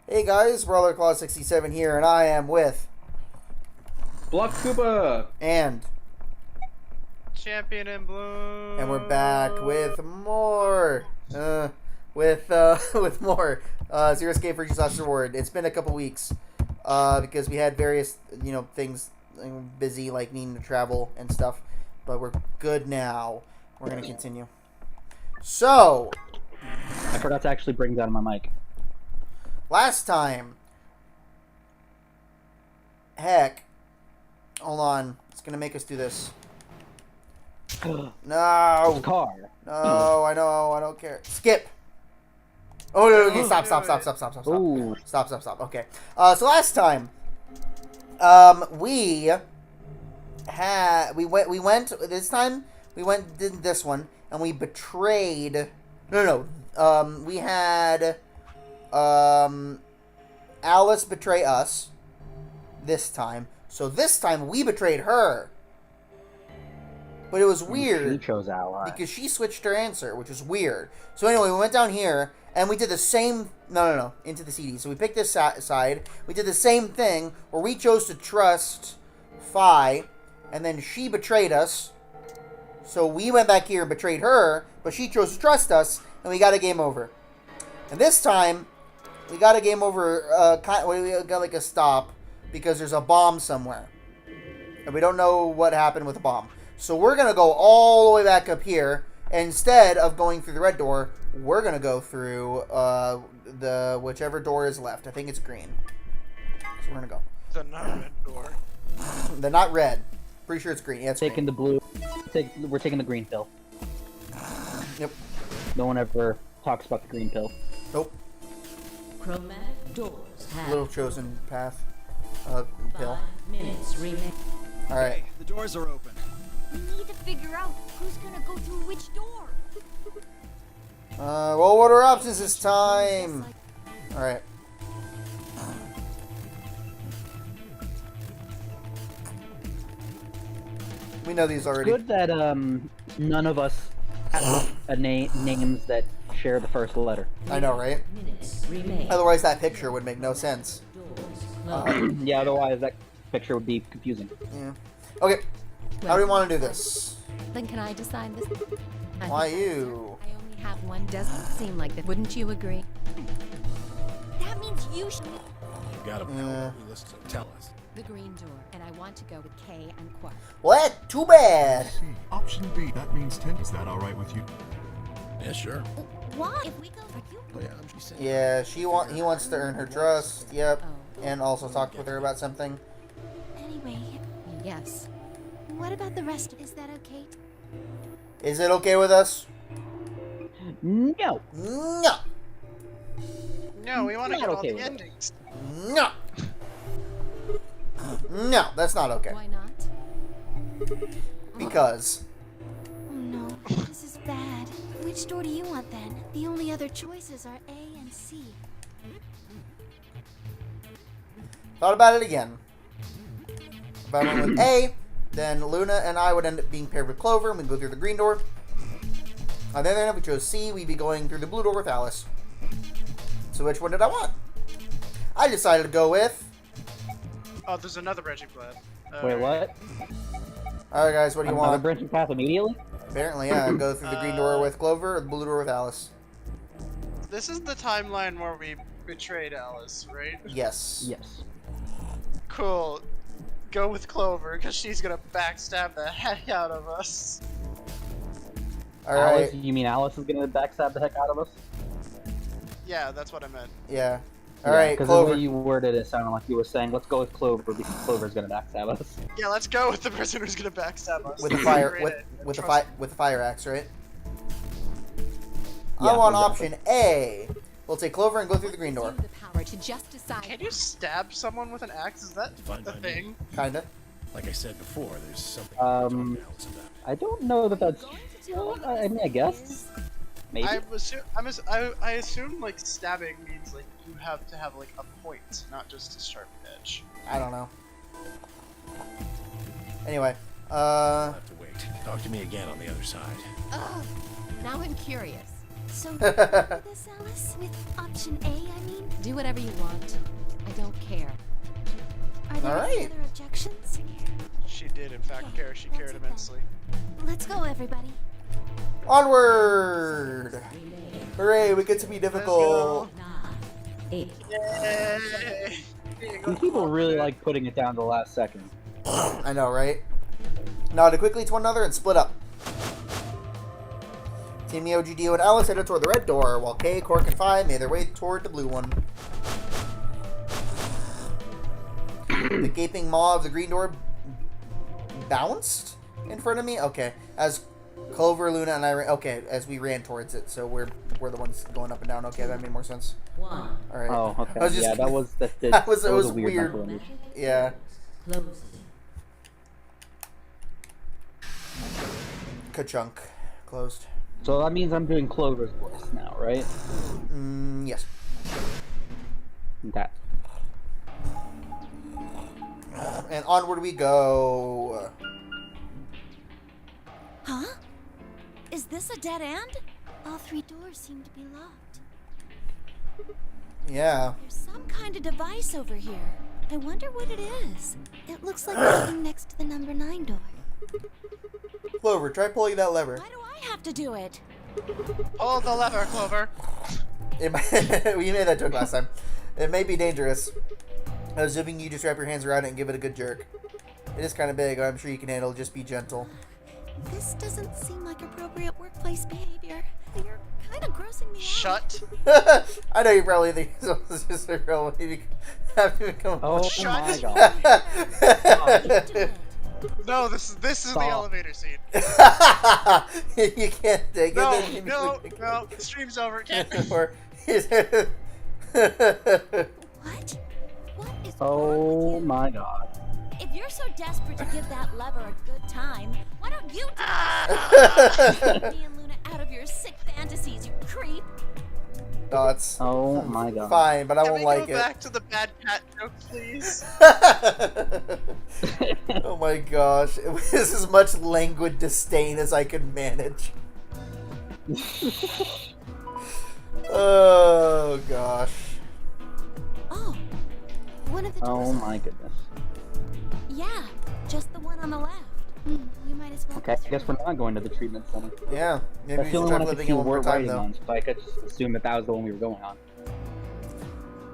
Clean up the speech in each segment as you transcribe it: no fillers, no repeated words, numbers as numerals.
Hey guys, BrawlerClaw67 here, and I am with Block Koopa! and Champion in blue. and we're back with more with more Zero Escape for Last Reward. It's been a couple weeks because we had various things busy, like needing to travel and stuff, but we're good now. We're gonna continue. So I forgot to actually bring down my mic. last time, heck, hold on, it's gonna make us do this. No, Car. no, I know, I don't care. Skip. Oh no, okay, stop. Ooh. Stop. Okay. So last time, we went this time. We did this one, and we betrayed. No. We had Alice betray us this time. So this time we betrayed her. But it was weird. She chose ally. Because she switched her answer, which is weird. So anyway, we went down here, and we did the same... No. Into the CD. So we picked this side. We did the same thing, where we chose to trust Fi, and then she betrayed us. So we went back here and betrayed her, but she chose to trust us, and we got a game over. And this time, we got a game over... we got like a stop, because there's a bomb somewhere. And we don't know what happened with the bomb. So we're going to go all the way back up here. Instead of going through the red door, we're going to go through the whichever door is left. I think it's green. So we're going to go. The not red door. They're not red. Pretty sure it's green. Yeah, it's Taking green. the blue. We're taking the green pill. Yep. No one ever talks about the green pill. Nope. Chromatic doors have Little chosen path. Pill. 5 minutes remaining. Alright. The doors are open. We need to figure out who's gonna go through which door. Well, what are options this time? Alright. We know these already. Good that none of us have names that share the first letter. I know, right? Minutes remain. Otherwise, that picture would make no sense. Doors closed. Yeah, otherwise that picture would be confusing. Yeah. Okay. How do we want to do this? Then can I decide this? Why you? I only have one. Doesn't seem like that. Wouldn't you agree? That means you should. You got a Yeah. list. Tell us. The green door, and I want to go with Kay and Quark. What? Too bad. See, option B, that means 10. Is that alright with you? Yeah, sure. What? If we go for you? Oh, yeah, I'm just saying. Yeah, he wants to earn her trust. Yep. Oh. And also talk with her about something. Anyway, Yes. what about the rest? Is that okay? Is it okay with us? No. No. No, we want to Not get all okay the with it. endings. No. No, that's not okay. Why not? Because Oh no, this is bad. Which door do you want then? The only other choices are A and C. thought about it again. If I went with A, then Luna and I would end up being paired with Clover, and we'd go through the green door. On the other hand, if we chose C, we'd be going through the blue door with Alice. So which one did I want? I decided to go with... Oh, there's another Reggie Blood. Wait, what? Alright guys, what do you Another want? branching path immediately? Apparently, yeah. Go through the green door with Clover or the blue door with Alice. This is the timeline where we betrayed Alice, right? Yes. Yes. Cool. Go with Clover, because she's gonna backstab the heck out of us. Alright. Alice, you mean Alice is gonna backstab the heck out of us? Yeah, that's what I meant. Yeah. Alright, Because the Clover. way you worded it sounded like you were saying, let's go with Clover because Clover's gonna backstab us. Yeah, let's go with the person who's gonna backstab us. With the fire, Great with the trust- with the fire axe, right? Yeah, I want exactly. option A. We'll take Clover and go through the green door. The power to just decide. Can you stab someone with an axe? Is that Fine the by me. thing? Kinda. Like I said before, there's something Um, to Alice about. I don't know that that's... I mean, I guess. Maybe. I assume like stabbing means like you have to have like a point, not just a sharp edge. I don't know. Anyway, I'll have to wait. Talk to me again on the other side. Ugh. Now I'm curious. So you go with this, Alice? With option A, I mean? Do whatever you want. I don't care. Are there any Alright. other objections? She did, in fact, care. She cared immensely. Let's go, everybody. Onward! Hooray, we get to be difficult. 8. Yay! These people really like putting it down to the last second. I know, right? Nod quickly to one another and split up. Team Neo, GDO, and Alice headed toward the red door, while Kay, Cork, and Phi made their way toward the blue one. The gaping maw of the green door bounced in front of me? Okay. As Clover, Luna, and I ran... Okay, as we ran towards it, so we're the ones going up and down. Okay, that made more sense. 1. Alright. Oh, okay. I was just- Yeah, that was that did. That was- that it was a weird. weird. mental image. Yeah. Closing. Ka-chunk. Closed. So that means I'm doing Clover's voice now, right? Yes. That. And onward we go. Huh? Is this a dead end? All 3 doors seem to be locked. Yeah. There's some kind of device over here. I wonder what it is. It looks like something next to the number 9 door. Clover, try pulling that lever. Why do I have to do it? Pull the lever, Clover. It might, we made that joke last time. It may be dangerous. I was hoping you just wrap your hands around it and give it a good jerk. It is kind of big. I'm sure you can handle it. Just be gentle. This doesn't seem like appropriate workplace behavior. You're kind of grossing me out. Shut. I know you probably think it's just a girl. Maybe have to become. Oh Shut. my god. Do it. No, this is the Stop. elevator scene. You can't take No, it. no, no. The stream's over. Can't. Or What? What is wrong Oh with you? my god. If you're so desperate to give that lever a good time, why don't you take me and Luna out of your sick fantasies, you creep? Dots. Oh my god. Fine, but I Can won't we like go it. back to the bad cat joke, please? Oh my gosh. This is as much languid disdain as I could manage. Oh gosh. Oh, one of the doors. Oh my goodness. Yeah, just the one on the left. We might as well. Okay, go I guess through. we're not going to the treatment center. Yeah. Maybe That's we the should only try one I could flipping see it one more word time writing though. on, so I could just assume that was the one we were going on.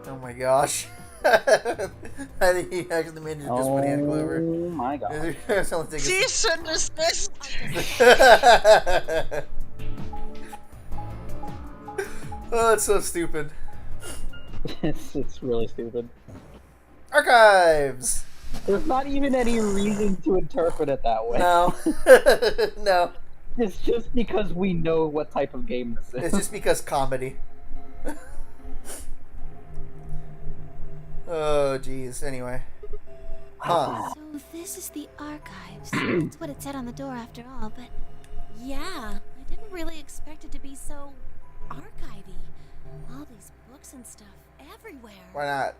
Oh my gosh. I think he actually made it just one hand Clover. Oh my god. It's only taking- Cease and desist. Oh, it's so stupid. It's really stupid. Archives! There's not even any reason to interpret it that way. No. No. It's just because we know what type of game this It's is. just because comedy. Oh, jeez. Anyway. Huh. So this is the archives. That's what it said on the door after all, but yeah, I didn't really expect it to be so archivey. All these books and stuff everywhere. Why not?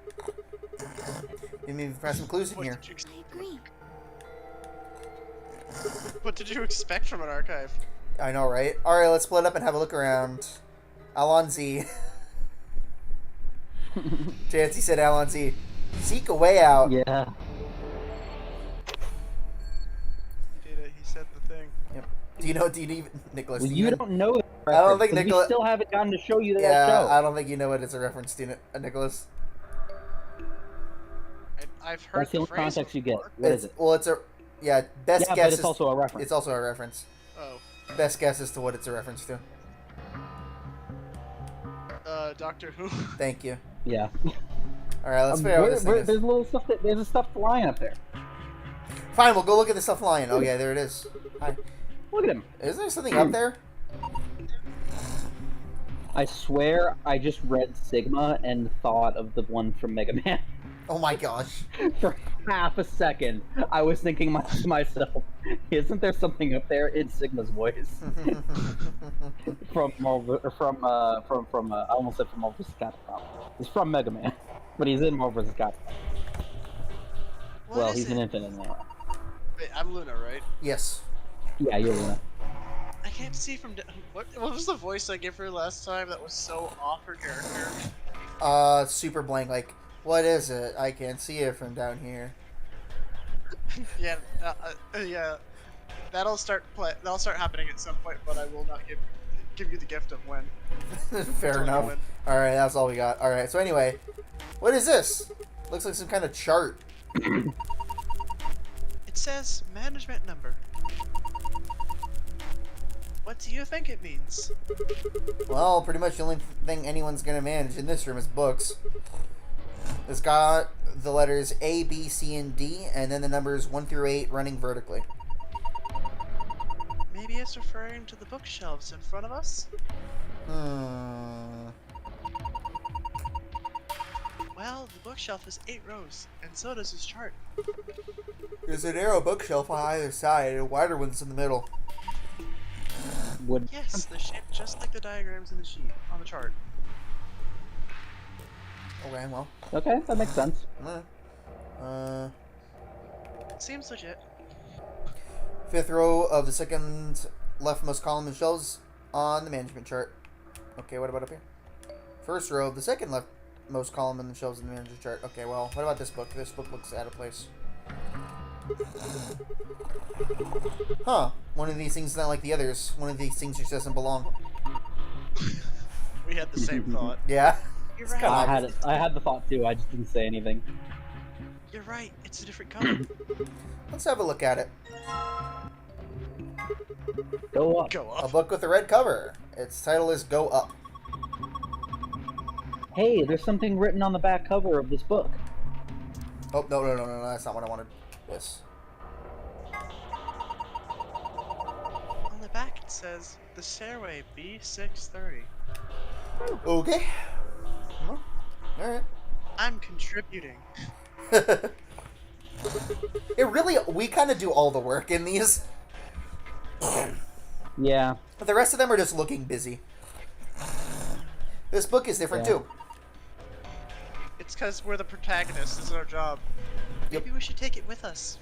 You mean find some clues in What here? did, you, I agree. what did you expect from an archive? I know, right? Alright, let's split up and have a look around. Alonzi. Chancey said Alonzi. Seek a way out. Yeah. He did it. He said the thing. Yep. Do you even Nicholas? Well, do you even- don't know it. I don't think We Nicola- still haven't gotten to show you that Yeah, show. I don't think you know what it's a reference to, Nicholas. I've heard That's the only phrase context you get. before. What is it? Well, it's a best Yeah, guess but it's is also a reference. it's also a reference. Oh, Best guess as to what it's a reference to. Doctor Who. Thank you. Yeah. All right, let's figure out what this thing There's is. little stuff there's stuff flying up there. Fine, we'll go look at the stuff flying. Oh yeah, there it is. Hi. Look at him. Is there something up there? I swear I just read Sigma and thought of the one from Mega Man. Oh my gosh. For half a second, I was thinking to myself, isn't there something up there in Sigma's voice? from I almost said from Marvel vs. Capcom. It's from Mega Man, but he's in Marvel vs. Capcom. What Well, is he's it? an Infinite now. Wait, I'm Luna, right? Yes. Yeah, you're Luna. I can't see from. What was the voice I gave her last time that was so off her character? super blank. Like, what is it? I can't see it from down here. Yeah, yeah. That'll start happening at some point, but I will not give you the gift of when. Fair Tell me enough. when. All right, that's all we got. All right. So anyway, what is this? Looks like some kind of chart. It says management number. What do you think it means? Well, pretty much the only thing anyone's gonna manage in this room is books. It's got the letters A, B, C, and D, and then the numbers 1 through 8 running vertically. Maybe it's referring to the bookshelves in front of us? Well, the bookshelf is 8 rows, and so does this chart. There's a narrow bookshelf on either side, and wider ones in the middle. Would Yes, they're shaped just like the diagrams in the sheet on the chart. Okay, well. okay, that makes sense. Seems legit. Fifth row of the second leftmost column is shelves on the management chart. Okay, what about up here? First row of the second leftmost column in the shelves in the management chart. Okay, well, what about this book? This book looks out of place. Huh. One of these things is not like the others. One of these things just doesn't belong. We had the same thought. Yeah? You're It's right. kinda I had the thought too. I just didn't say anything. You're right. It's a different color. Let's have a look at it. Go up. Go A up. book with a red cover. Its title is Go Up. Hey, there's something written on the back cover of this book. Oh, no, that's not what I wanted. This. On the back it says, the stairway B630. Okay. Well, alright. I'm contributing. It really, we kind of do all the work in these. Yeah. But the rest of them are just looking busy. This book is different Yeah. too. It's because we're the protagonists. This is our job. Yep. Maybe we should take it with us.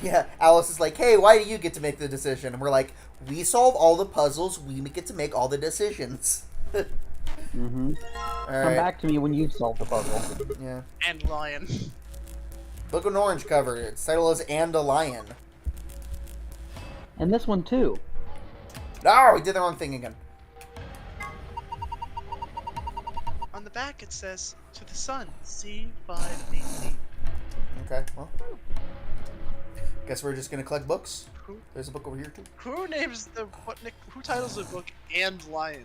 Yeah, Alice is like, hey, why do you get to make the decision? And we're like, we solve all the puzzles, we get to make all the decisions. Mm-hmm. Come Alright. back to me when you've solved the puzzle. Yeah. And lion. Book with an orange cover. Its title is And a Lion. And this one too. No, we did the wrong thing again. On the back it says, to the sun, C518. Okay, well. Guess we're just gonna collect books. Who There's a book over here too. who names the who titles the book And Lion?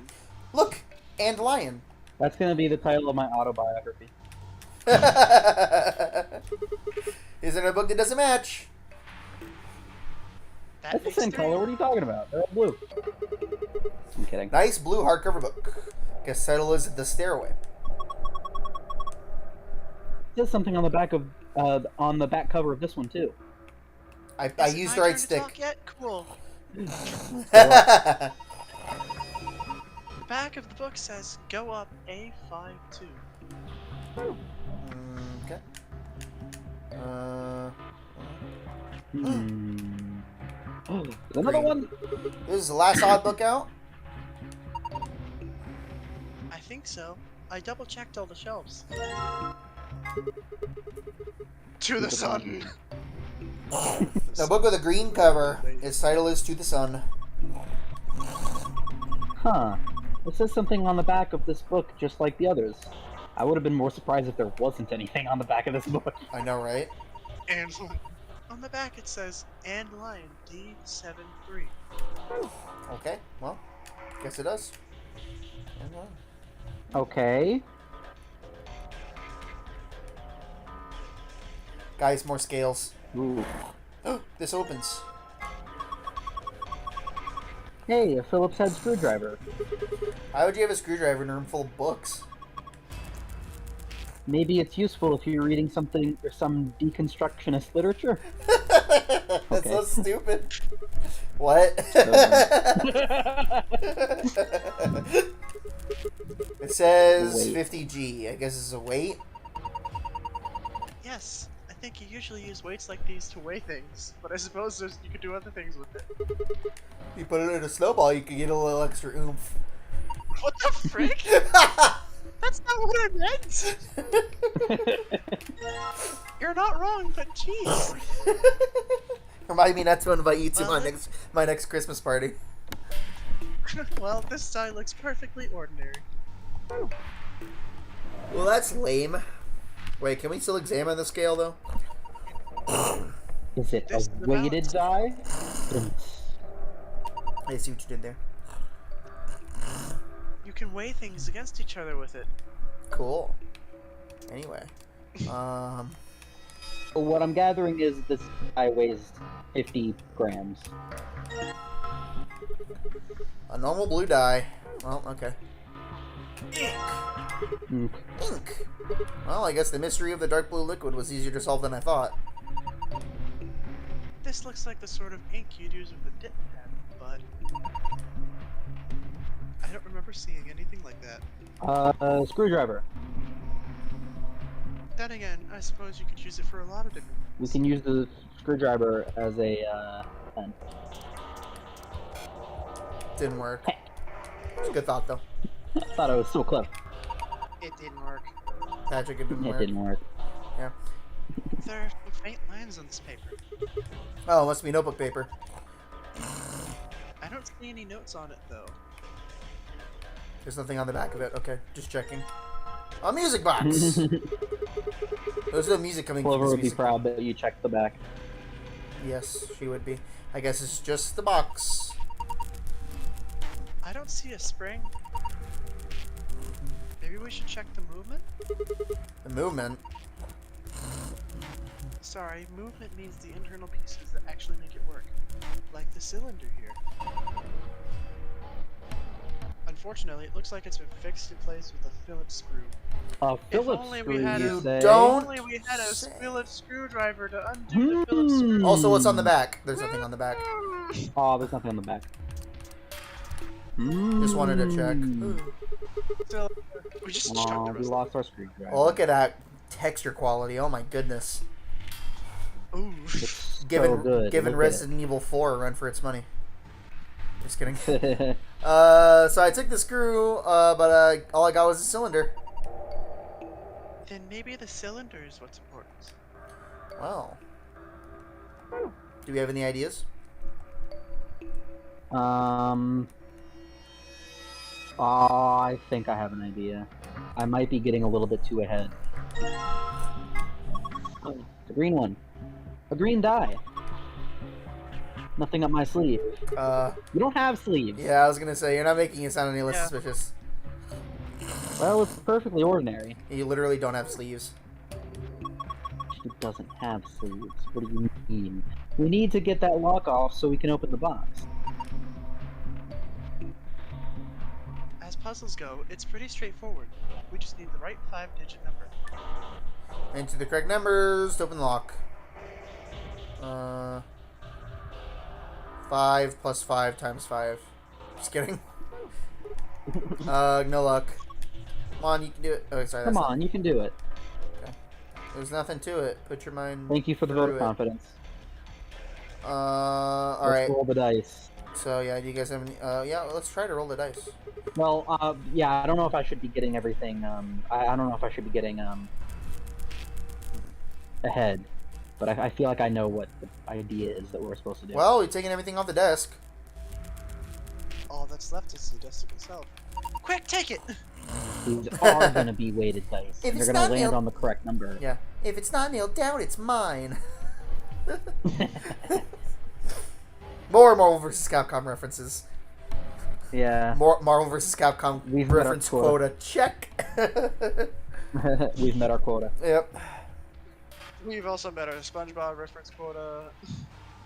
Look! And Lion. That's gonna be the title of my autobiography. Isn't it a book that doesn't match? That That's the makes same 3. color. What are you talking about? They're all blue. I'm kidding. Nice blue hardcover book. Guess title is The Stairway. There's something on the back of on the back cover of this one too. I Is it used my the right turn to stick. talk yet? Cool. Okay. The back of the book says, go up A52. Hmm. Oh, there's another Green. one. This is the last odd book out. I think so. I double checked all the shelves. To the sun. The book with a green cover. Its title is To the Sun. Huh. It says something on the back of this book just like the others. I would have been more surprised if there wasn't anything on the back of this book. I know, right? And on the back it says, and lion D73. Okay, well, guess it does. And Lion. Okay. Guys, more scales. Ooh. This opens. Hey, a Phillips head screwdriver. Why would you have a screwdriver in a room full of books? Maybe it's useful if you're reading something or some deconstructionist literature. That's so Okay. stupid. What? It says Weight. 50G. I guess it's a weight. Yes, I think you usually use weights like these to weigh things, but I suppose you could do other things with it. You put it in a snowball, you can get a little extra oomph. What the frick? That's not what I meant. You're not wrong, but jeez. Remind me not to invite you to Well, my next Christmas party. Well, this die looks perfectly ordinary. Well, that's lame. Wait, can we still examine the scale though? Is it This is a the weighted die? I see what you did there. You can weigh things against each other with it. Cool. Anyway, What I'm gathering is this die weighs 50 grams. a normal blue die. Well, okay. Mm. Ink. Well, I guess the mystery of the dark blue liquid was easier to solve than I thought. This looks like the sort of ink you'd use with a dip pen, but I don't remember seeing anything like that. Screwdriver. Then again, I suppose you could use it for a lot of different We can use the screwdriver as a pen. Didn't work. It's a good thought though. I thought I was so clever. It didn't work. Patrick, it didn't It work. didn't work. Yeah. There are some faint lines on this paper. Oh, it must be notebook paper. I don't see any notes on it, though. There's nothing on the back of it. Okay, just checking. A music box. There's no music coming Clover from this would be music. proud that you checked the back. Yes, she would be. I guess it's just the box. I don't see a spring. Maybe we should check the movement? The movement. Sorry, movement means the internal pieces that actually make it work. Like the cylinder here. Unfortunately, it looks like it's been fixed in place with a Phillips screw. Phillips only we screw, had you a- say? Don't- If only we had a say. Phillips screwdriver to undo the Phillips screw. Also, what's on the back? There's nothing on the back. Oh, there's nothing on the back. Just wanted to check. So, we just chucked the Oh, we rest. lost our screwdriver. Oh, look at that texture quality. Oh my goodness. Ooh. It's Given so good. given Look at Resident Evil 4 a run for its money. Just kidding. it. So I took the screw, but all I got was a cylinder. Then maybe the cylinder is what's important. Wow. Do we have any ideas? I think I have an idea. I might be getting a little bit too ahead. Oh, the green one. A green die. Nothing up my sleeve. You don't have sleeves. Yeah, I was gonna say, you're not making it sound any less Yeah. suspicious. Well, it's perfectly ordinary. You literally don't have sleeves. She doesn't have sleeves. What do you mean? We need to get that lock off so we can open the box. As puzzles go, it's pretty straightforward. We just need the right 5-digit number. Enter the correct numbers to open the lock. 5 plus 5 times 5. Just kidding. No luck. Come on, you can do it. Oh, sorry. Come that's on, you can do it. There's nothing to it. Put your mind. Thank you for the vote of through it. confidence. All Let's right. roll the dice. So yeah, do you guys have any? Yeah, let's try to roll the dice. Well, yeah, I don't know if I should be getting everything, I don't know if I should be getting, ahead. But I feel like I know what the idea is that we're supposed to do. Well, we've taken everything off the desk. All that's left is the desk itself. Quick, take it! These are gonna be weighted dice. If They're it's gonna not land nailed- on the correct number. Yeah. If it's not nailed down, it's mine. More Marvel vs. Capcom references. Yeah. More Marvel vs. Capcom We've met our reference quota. quota. Check. We've met our quota. Yep. We've also met our SpongeBob reference quota.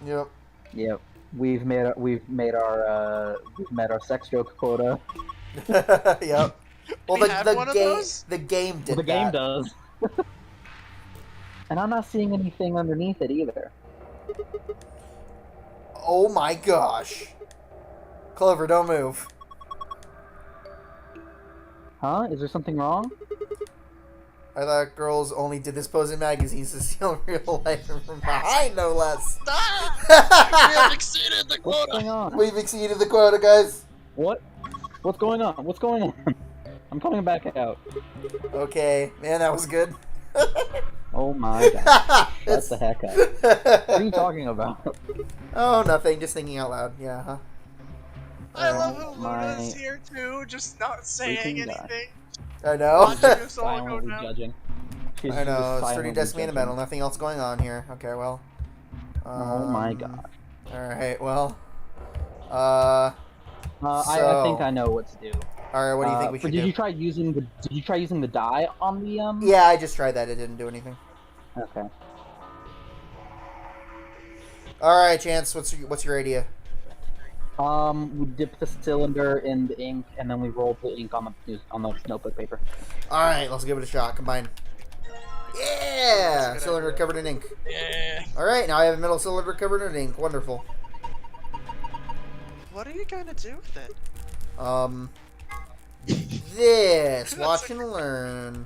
Yep. Yep. We've met our sex joke quota. Yep. Well, We have one of game those? the game did The game that. does. And I'm not seeing anything underneath it either. Oh my gosh. Clover, don't move. Huh? Is there something wrong? I thought girls only did this pose in magazines to steal real life from behind, no less. We have exceeded the What's going on? We've exceeded the quota, guys. What? What's going on? What's going on? I'm coming back out. Okay, man, that was good. Oh my god. Shut It's- the heck up. What are you talking about? Oh, nothing. Just thinking out loud. Yeah, huh? I love how my Luna's here too, just not saying freaking God. anything. I know. Watching us all go Silently down. judging. She's I know. just It's silently pretty decimated judging. metal. Nothing else going on here. Okay, well. Oh my god. Alright, well. I So- think I know what to do. Alright, what do you think we should Did do? you try using the die on the Yeah, I just tried that. It didn't do anything. Okay. Alright, Chance, what's your idea? We dip the cylinder in the ink, and then we roll the ink on the notebook paper. Alright, let's give it a shot. Combine. Yeah! That's a good Cylinder idea. covered in ink. Yeah. Alright, now I have a metal cylinder covered in ink. Wonderful. What are you gonna do with it? This. Watch and learn.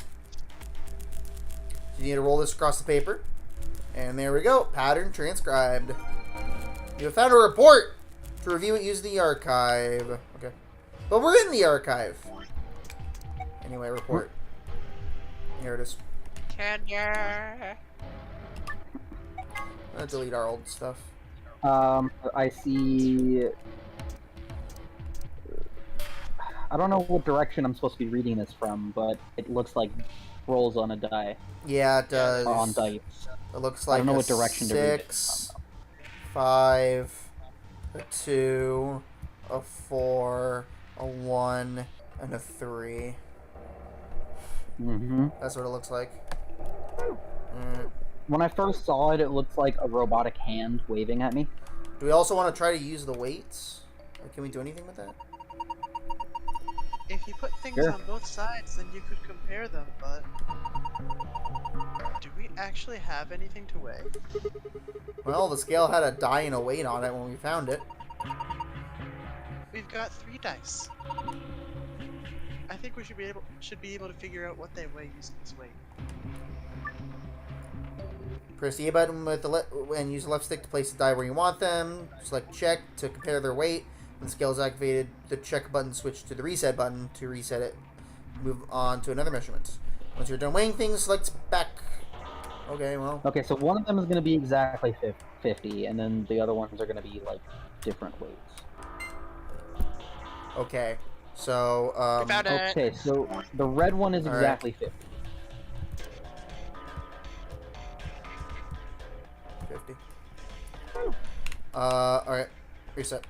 You need to roll this across the paper. And there we go. Pattern transcribed. You have found a report. To review it, use the archive. Okay. But we're in the archive. Anyway, report. Here it is. Can you? Let's delete our old stuff. I see. I don't know what direction I'm supposed to be reading this from, but it looks like rolls on a die. Yeah, it does. On dice. It looks I like don't know a what direction to read it 6, 5, a 2, a 4, a 1, and a 3. Mm-hmm. That's what it looks like. When I first saw it, it looked like a robotic hand waving at me. Do we also want to try to use the weights? Like, can we do anything with that? If you put things Sure. on both sides, then you could compare them, but... Do we actually have anything to weigh? Well, the scale had a die and a weight on it when we found it. We've got 3 dice. I think we should be able to figure out what they weigh using this weight. Press the A button with and use the left stick to place the die where you want them. Select check to compare their weight. When the scale is activated, the check button switch to the reset button to reset it. Move on to another measurement. Once you're done weighing things, select back. Okay, well. Okay, so one of them is going to be exactly 50, and then the other ones are going to be like different weights. Okay. So, We found it! Okay, so the red one is All right. exactly 50. 50. Alright. Reset.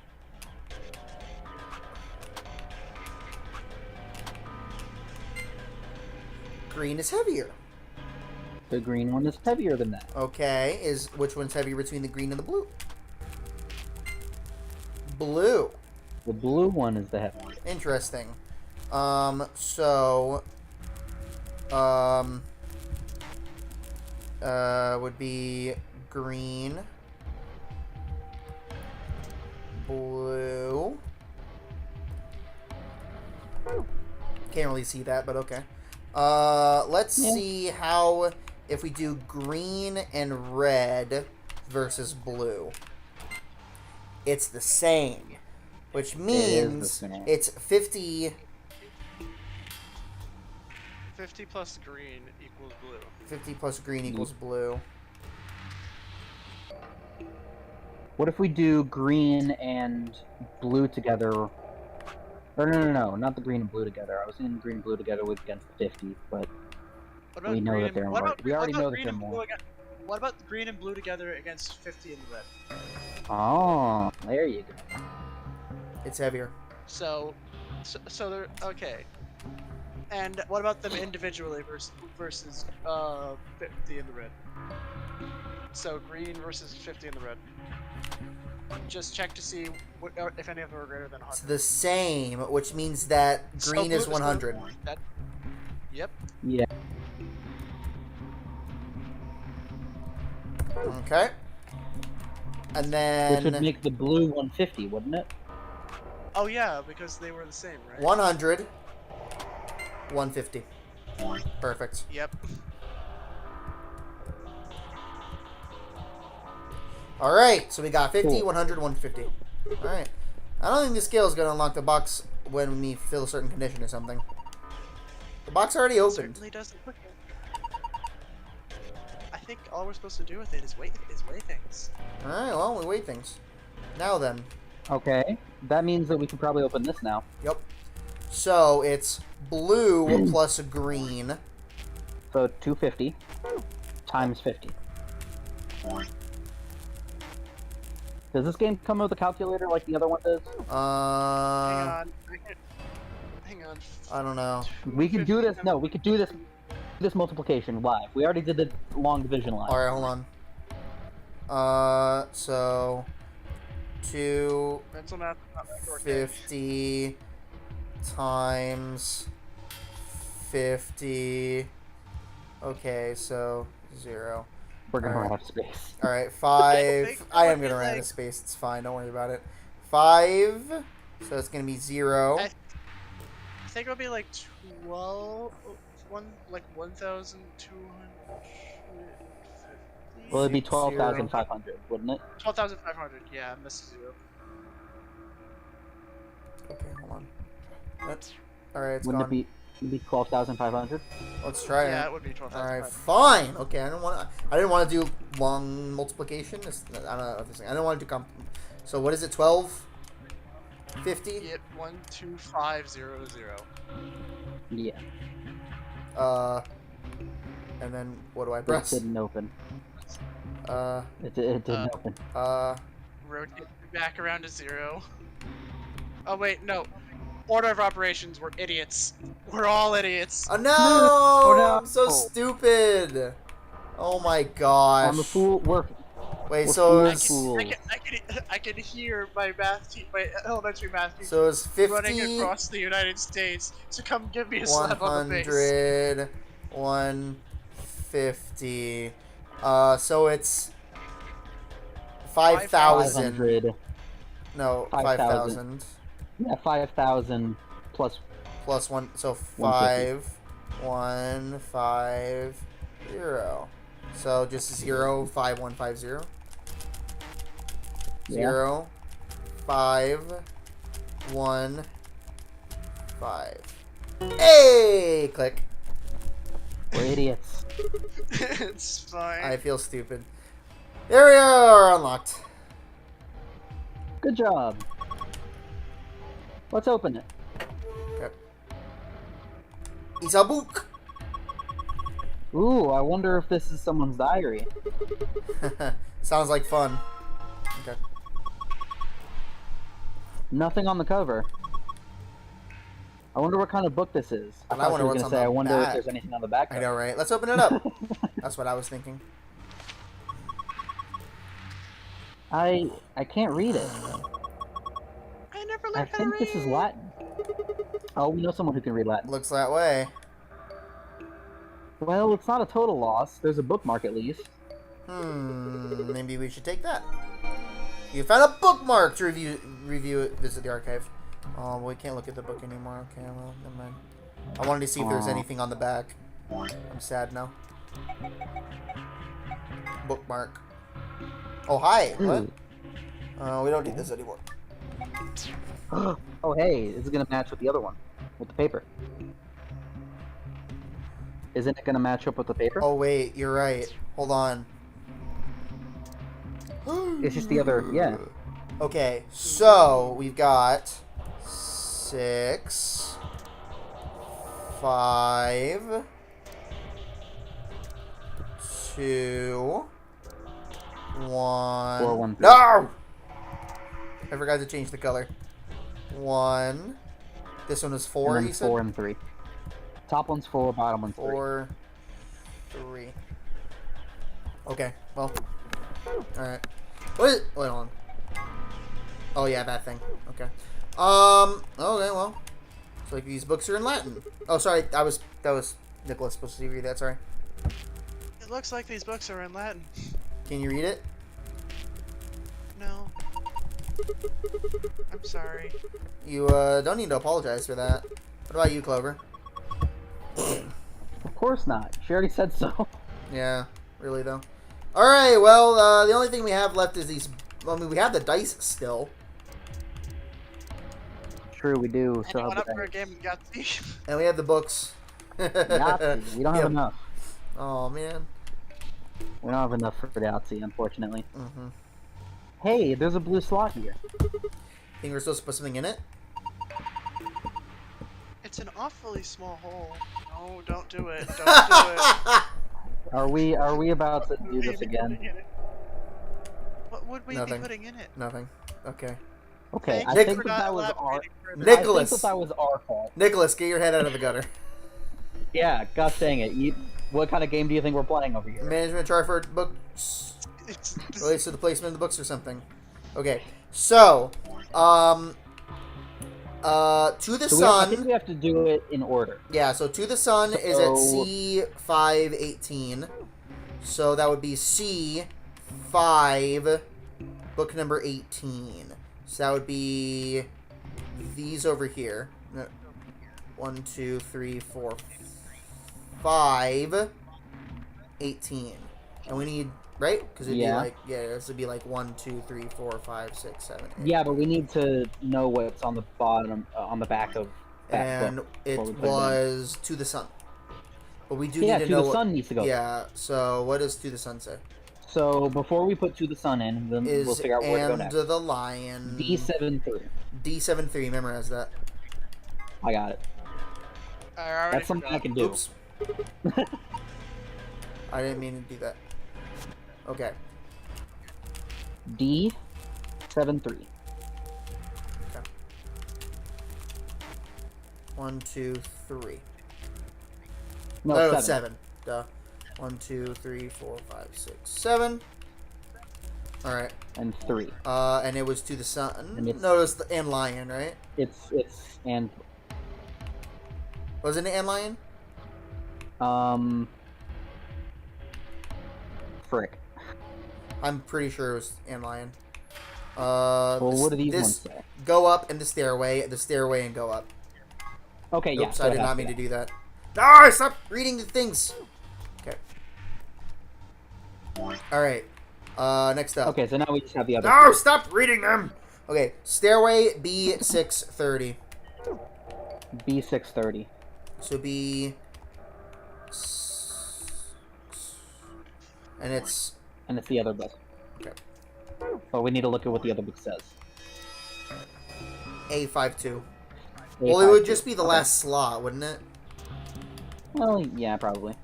Green is heavier. The green one is heavier than that. Okay, which one's heavier between the green and the blue? Blue. The blue one is the heaviest. Interesting. Would be green, blue. Can't really see that, but okay. Let's Yeah. see how if we do green and red versus blue. It's the same, which is the means same. it's 50. 50 plus green equals blue. 50 plus green equals blue. What if we do green and blue together? Or no, not the green and blue together. I was thinking green and blue together was against 50, but What We know green that and- they're what more- about- we already what about know that green they're and blue more. What about green and blue together against 50 in the red? oh, there you go. It's heavier. So they're okay. And what about them individually versus 50 in the red? So green versus 50 in the red. Just check to see if any of them are greater than It's 100. the same, which means that So green is blue 100. That, yep. Yeah. Okay. And Which would then make the blue 150, wouldn't it? Oh yeah, because they were the same, right? 100, 150. Perfect. Yep. Alright, so we got 50, Cool. 100, 150. Alright. I don't think the scale is going to unlock the box when we fill a certain condition or something. The box already opened. Certainly does look quicker. I think all we're supposed to do with it is weigh things. Alright, well, we weigh things. Now then. Okay, that means that we can probably open this now. Yep. So, it's blue plus a green. So 250 times 50. Does this game come with a calculator like the other one does? Hang on. I don't know. We could do this. No, we could do this multiplication live. We already did the long division live. Alright, hold on. So... Mental math. 250 times 50. Okay, so 0. We're gonna Alright. run out of space. Alright, 5. think I that am would gonna be run out like- of space. It's fine. Don't worry about it. 5. So it's gonna be 0. I think it'll be like 1,250. Well, it'd be 12,500, wouldn't it? 12,500. Yeah, I missed 0. Okay, hold on. Alright, it's Wouldn't gone. it be 12,500? Let's try Yeah, it. it would be 12,500. Alright, fine. Okay, I didn't want to do long multiplication. I don't know what this thing. I don't want to do So what is it? 12? 50? Get 12500. Yeah. And then what do I It press? didn't open. It didn't open. Rotate back around to 0. Oh wait, no. Order of operations. We're idiots. We're all idiots. Oh no! no. I'm so stupid. Oh my gosh. I'm a fool. Wait, we're so fools. it's Fool. I can hear my elementary math teacher so it's 50, running across the United States to come give me a slap on the face. 100, 150. So it's 5,000. 500. No, 5,000. 5,000 Yeah, 5,000 plus. plus 1. So 150. 5150. So just 0, 5150. Yeah. 0, 5, 1, 5. Hey! Click. We're idiots. It's fine. I feel stupid. There we are, unlocked. Good job. Let's open it. Okay. It's a book. Ooh, I wonder if this is someone's diary. Sounds like fun. Okay. Nothing on the cover. I wonder what kind of book this is. And I I thought wonder you were what's gonna on say. the I wonder if back. there's anything on the back. I know, right? Let's open it up. That's what I was thinking. I can't read it. I never I learned how to think read. this is Latin. Oh, we know someone who can read Latin. Looks that way. Well, it's not a total loss. There's a bookmark at least. Maybe we should take that. You found a bookmark to review it. Visit the archive. Oh, we can't look at the book anymore. Okay, well, never mind. I wanted to see if there's Aw. anything on the back. I'm sad now. Bookmark. Oh, hi. What? We don't need this anymore. Oh, hey, this is gonna match with the other one, with the paper. Isn't it gonna match up with the paper? Oh, wait. You're right. Hold on. It's just the other, yeah. Okay, so we've got 6, 5, 2, 1. 4, 1, 3. No! I forgot to change the color. 1. This one is 4, And you then said? 4 and 3. Top one's 4, bottom one's 3. 4, 3. Okay, well. Alright. What is, wait, hold on. Oh yeah, that thing. Okay. Okay, well. It's like these books are in Latin. Oh, sorry, that was Nicholas supposed to read that, sorry. It looks like these books are in Latin. Can you read it? No. I'm sorry. You, don't need to apologize for that. What about you, Clover? Of course not. She already said so. Yeah, really though. Alright, well, the only thing we have left is these, I mean, we have the dice still. True, we do. So Anyone have up for the a game of Yahtzee? And we have the books. Yahtzee. We don't have Yep. enough. Oh man. We don't have enough for the Yahtzee, unfortunately. Mm-hmm. Hey, there's a blue slot here. Think we're supposed to put something in it? It's an awfully small hole. No, don't do it. Don't do it. Are we about to do What would this we be again? putting in it? What would we Nothing. be putting in it? Nothing. Okay. Okay, Thank I you think for that, not that was our elaborating further. Nick- I Nicholas. think that was our fault. Nicholas, get your head out of the gutter. Yeah, gosh dang it. What kind of game do you think we're playing over here? Management chart for books It's relates to the placement of the books or something. Okay. So, to the So I think sun. we have to do it in order. Yeah, so to the sun is at So- C518. So that would be C5, book number 18. So that would be these over here. 1, 2, 3, 4, 5, 18. And we need, right? Because it'd Yeah. be like, yeah, this would be like 1, 2, 3, 4, 5, 6, 7, 8. Yeah, but we need to know what's on the bottom, on the back of that And book. it before we put it in. was to the sun. But we do Yeah, need to to know the what, sun needs to go. Yeah, so what does to the sun say? So before we put to the sun in, then Is we'll figure out where to go and next. the lion. D73. D73, memorize that. I got it. I already That's something I forgot. can do. Oops. I didn't mean to do that. Okay. D73. 1, 2, 3. No, Oh, 7. 7. Duh. 1, 2, 3, 4, 5, 6, 7. Alright. And 3. And it was to the sun. And it's- No, it was the and lion, right? It's and Wasn't it and lion? frick. I'm pretty sure it was and lion. Well, what do these this, ones say? Go up and the stairway and go up. Okay, yeah. Oops, so I it did has not mean to that. do that. Ah, stop reading the things. Okay. Alright. Next up. Okay, so now we just have the other. No, stop reading them! Okay, stairway B630. B630. So B... And it's... And it's the other book. Okay. But we need to look at what the other book says. A52. Well, it would just be the Okay. last slot, wouldn't it? Well, yeah, probably.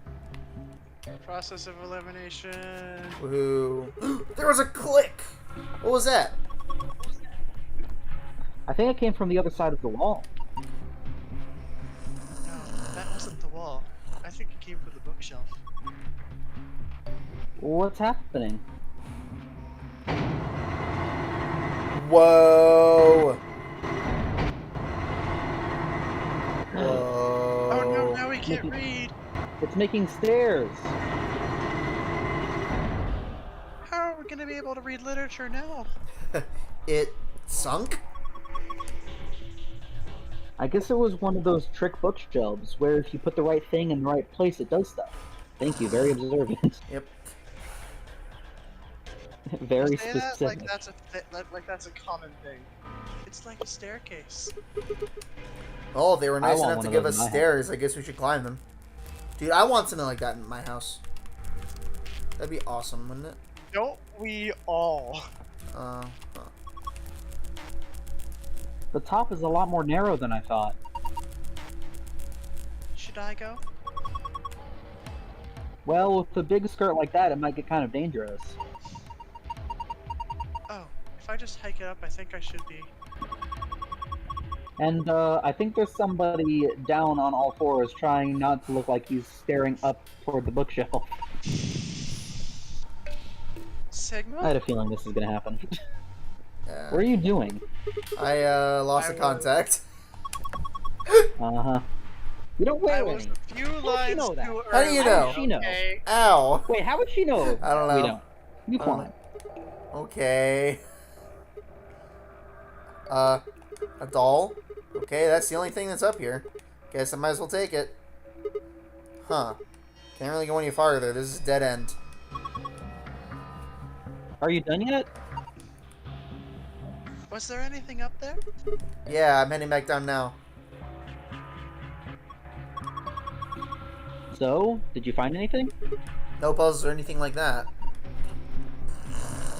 Process of elimination. Woohoo. There was a click! What was that? I think it came from the other side of the wall. No, that wasn't the wall. I think it came from the bookshelf. What's happening? Whoa! Whoa. Oh no, now we can't read. It's making stairs. How are we gonna be able to read literature now? It sunk? I guess it was one of those trick bookshelves where if you put the right thing in the right place, it does stuff. Thank you, very observant. Yep. Very Say that specific. like that's a common thing. It's like a staircase. Oh, they were nice want enough to one of give those us in my house. stairs. I guess we should climb them. Dude, I want something like that in my house. That'd be awesome, wouldn't it? Don't we all? Huh. The top is a lot more narrow than I thought. Should I go? Well, with a big skirt like that, it might get kind of dangerous. Oh, if I just hike it up, I think I should be. And I think there's somebody down on all fours trying not to look like he's staring up toward the bookshelf. Sigma? I had a feeling this is gonna happen. Yeah. What are you doing? I lost I the contact. Uh-huh. You don't I wear was any. a few you lines know that? too How do you early, know? She knows. okay? Ow. Wait, how would she know? I don't know. We don't. You I don't climb. Okay. A doll? Okay, that's the only thing that's up here. Guess I might as well take it. Huh. Can't really go any farther. This is a dead end. Are you done yet? Was there anything up there? Yeah, I'm heading back down now. So, did you find anything? No puzzles or anything like that.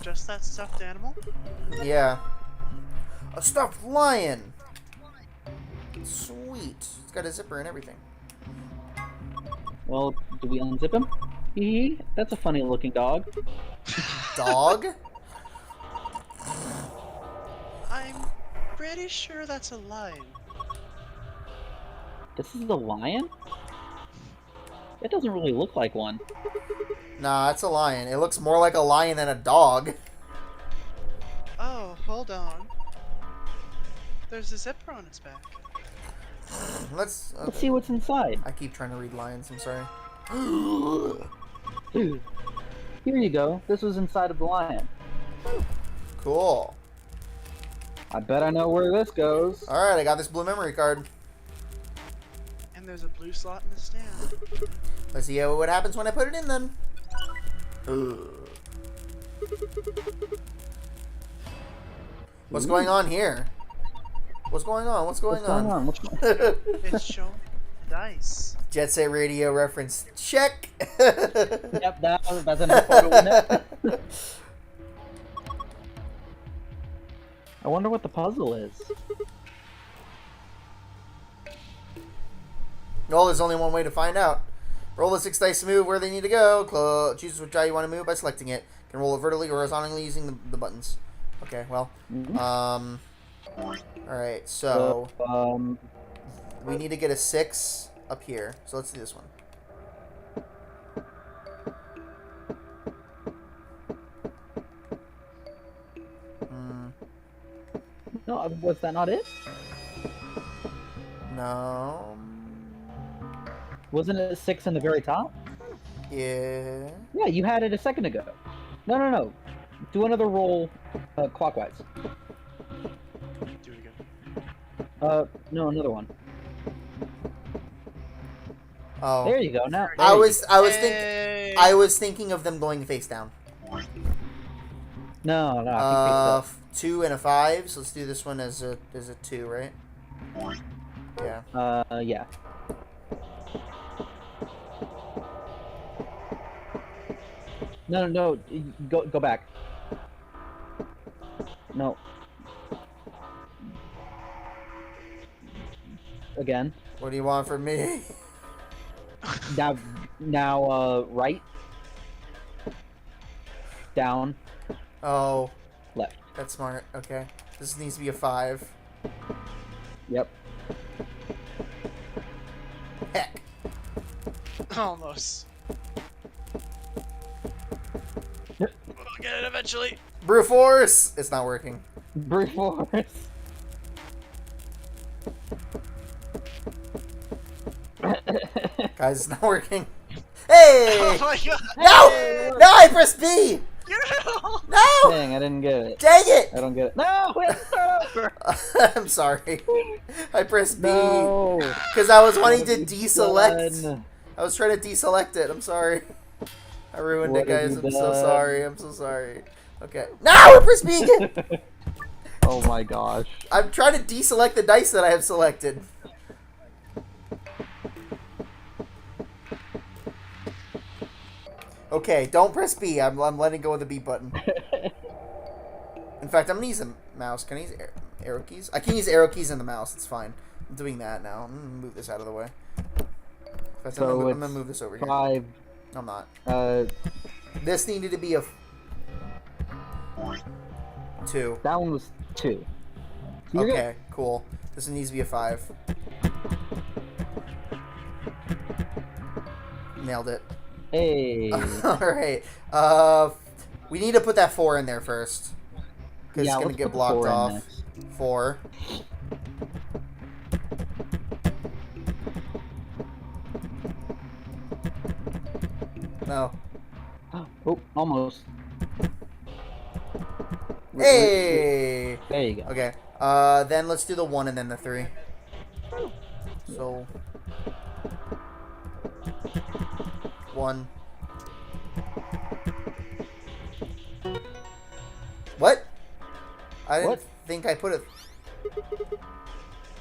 Just that stuffed animal? Yeah. A stuffed lion! Sweet. It's got a zipper and everything. Well, do we unzip him? Hee, that's a funny looking dog. Dog? I'm pretty sure that's a lion. This is a lion? It doesn't really look like one. Nah, it's a lion. It looks more like a lion than a dog. Oh, hold on. There's a zipper on its back. Let's Let's see what's inside. I keep trying to read lions, I'm sorry. Dude, here you go. This was inside of the lion. Cool. I bet I know where this goes. Alright, I got this blue memory card. And there's a blue slot in the stand. Let's see what happens when I put it in then. What's going on here? What's going on? What's going on? What's going on? It's showing dice. Jet Set Radio reference. Check. Yep, that's enough photo, isn't it? I wonder what the puzzle is. Well, there's only one way to find out. Roll the 6 dice to move where they need to go. Choose which die you want to move by selecting it. You can roll it vertically or horizontally using the buttons. Okay, well. Alright, so we need to get a 6 up here. So let's do this one. No, was that not it? No. Wasn't it 6 in the very top? Yeah. Yeah, you had it a second ago. No. Do another roll clockwise. Do it again. No, another one. Oh. There you go. Now I Hey! was thinking of them going face down. No, I think 2 and a 5. So let's do this one as a 2, right? Yeah. yeah. No. Go back. No. Again. What do you want from me? Now, right. Down. Oh, Left. that's smart. Okay. This needs to be a 5. Yep. Heck. Almost. We'll get it eventually. Brute force! It's not working. Brute force. Guys, it's not working. Hey! Oh my god! No! No, I pressed B! No! Dang, I didn't get it. Dang it! I don't get it. No, we have to start over. I'm sorry. I pressed B. No. Because I was wanting to deselect. Done. I was trying to deselect it. I'm sorry. I ruined What it, guys. have I'm you so done? sorry. I'm so sorry. Okay. No! I pressed B again! Oh my gosh. I'm trying to deselect the dice that I have selected. Okay, don't press B. I'm letting go of the B button. In fact, I'm gonna use the mouse. Can I use arrow keys? I can use arrow keys and the mouse. It's fine. I'm doing that now. I'm gonna move this out of the way. In fact, So I'm gonna move this over here. 5. No, I'm not. This This needed to be a 2. that one was 2. So you're Okay, cool. This needs to be a 5. Nailed it. good. Hey. Alright. We need to put that 4 in there first. Because Yeah, it's going let's to get put the blocked 4 in off. next. 4. No. Oh, almost. Hey! There you go. Okay. Then let's do the 1 and then the 3. So... 1. What? I didn't What? think I put it...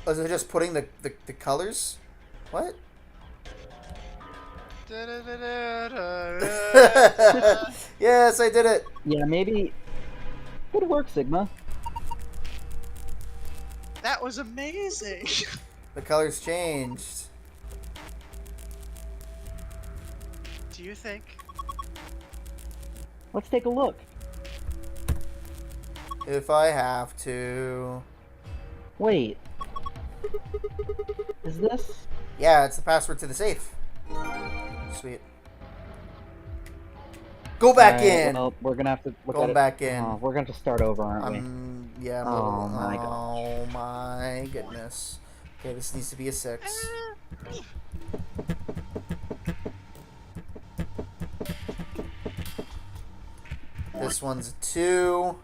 Was it just putting the colors? What? Yes, I did it. Yeah, maybe. Good work, Sigma. That was amazing. The colors changed. Do you think? Let's take a look. If I have to. Wait. Is this? Yeah, it's the password to the safe. Sweet. Go back Alright, in. Well, we're gonna have to look Going at it. back in. Oh, we're gonna have to start over, aren't we? Yeah. Oh my gosh. Oh my goodness. Okay, this needs to be a 6. This one's a 2.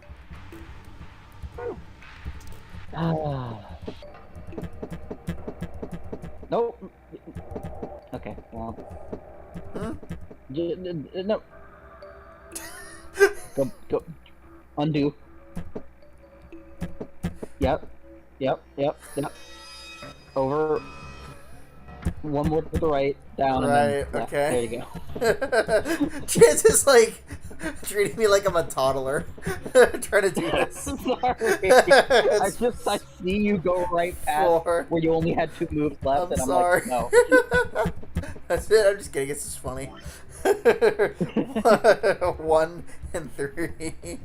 Ah. Nope. Okay. Well. Hmm? No. Go. Undo. Yep. Over. One more to the right. Down. Right, and then, okay. Yeah, there you go. Chance is like treating me like I'm a toddler trying to do this. Sorry. I see you go right past 4. where you only had 2 moves left, I'm and I'm sorry. like, no. That's it. I'm just kidding. It's just funny. 1 and 3.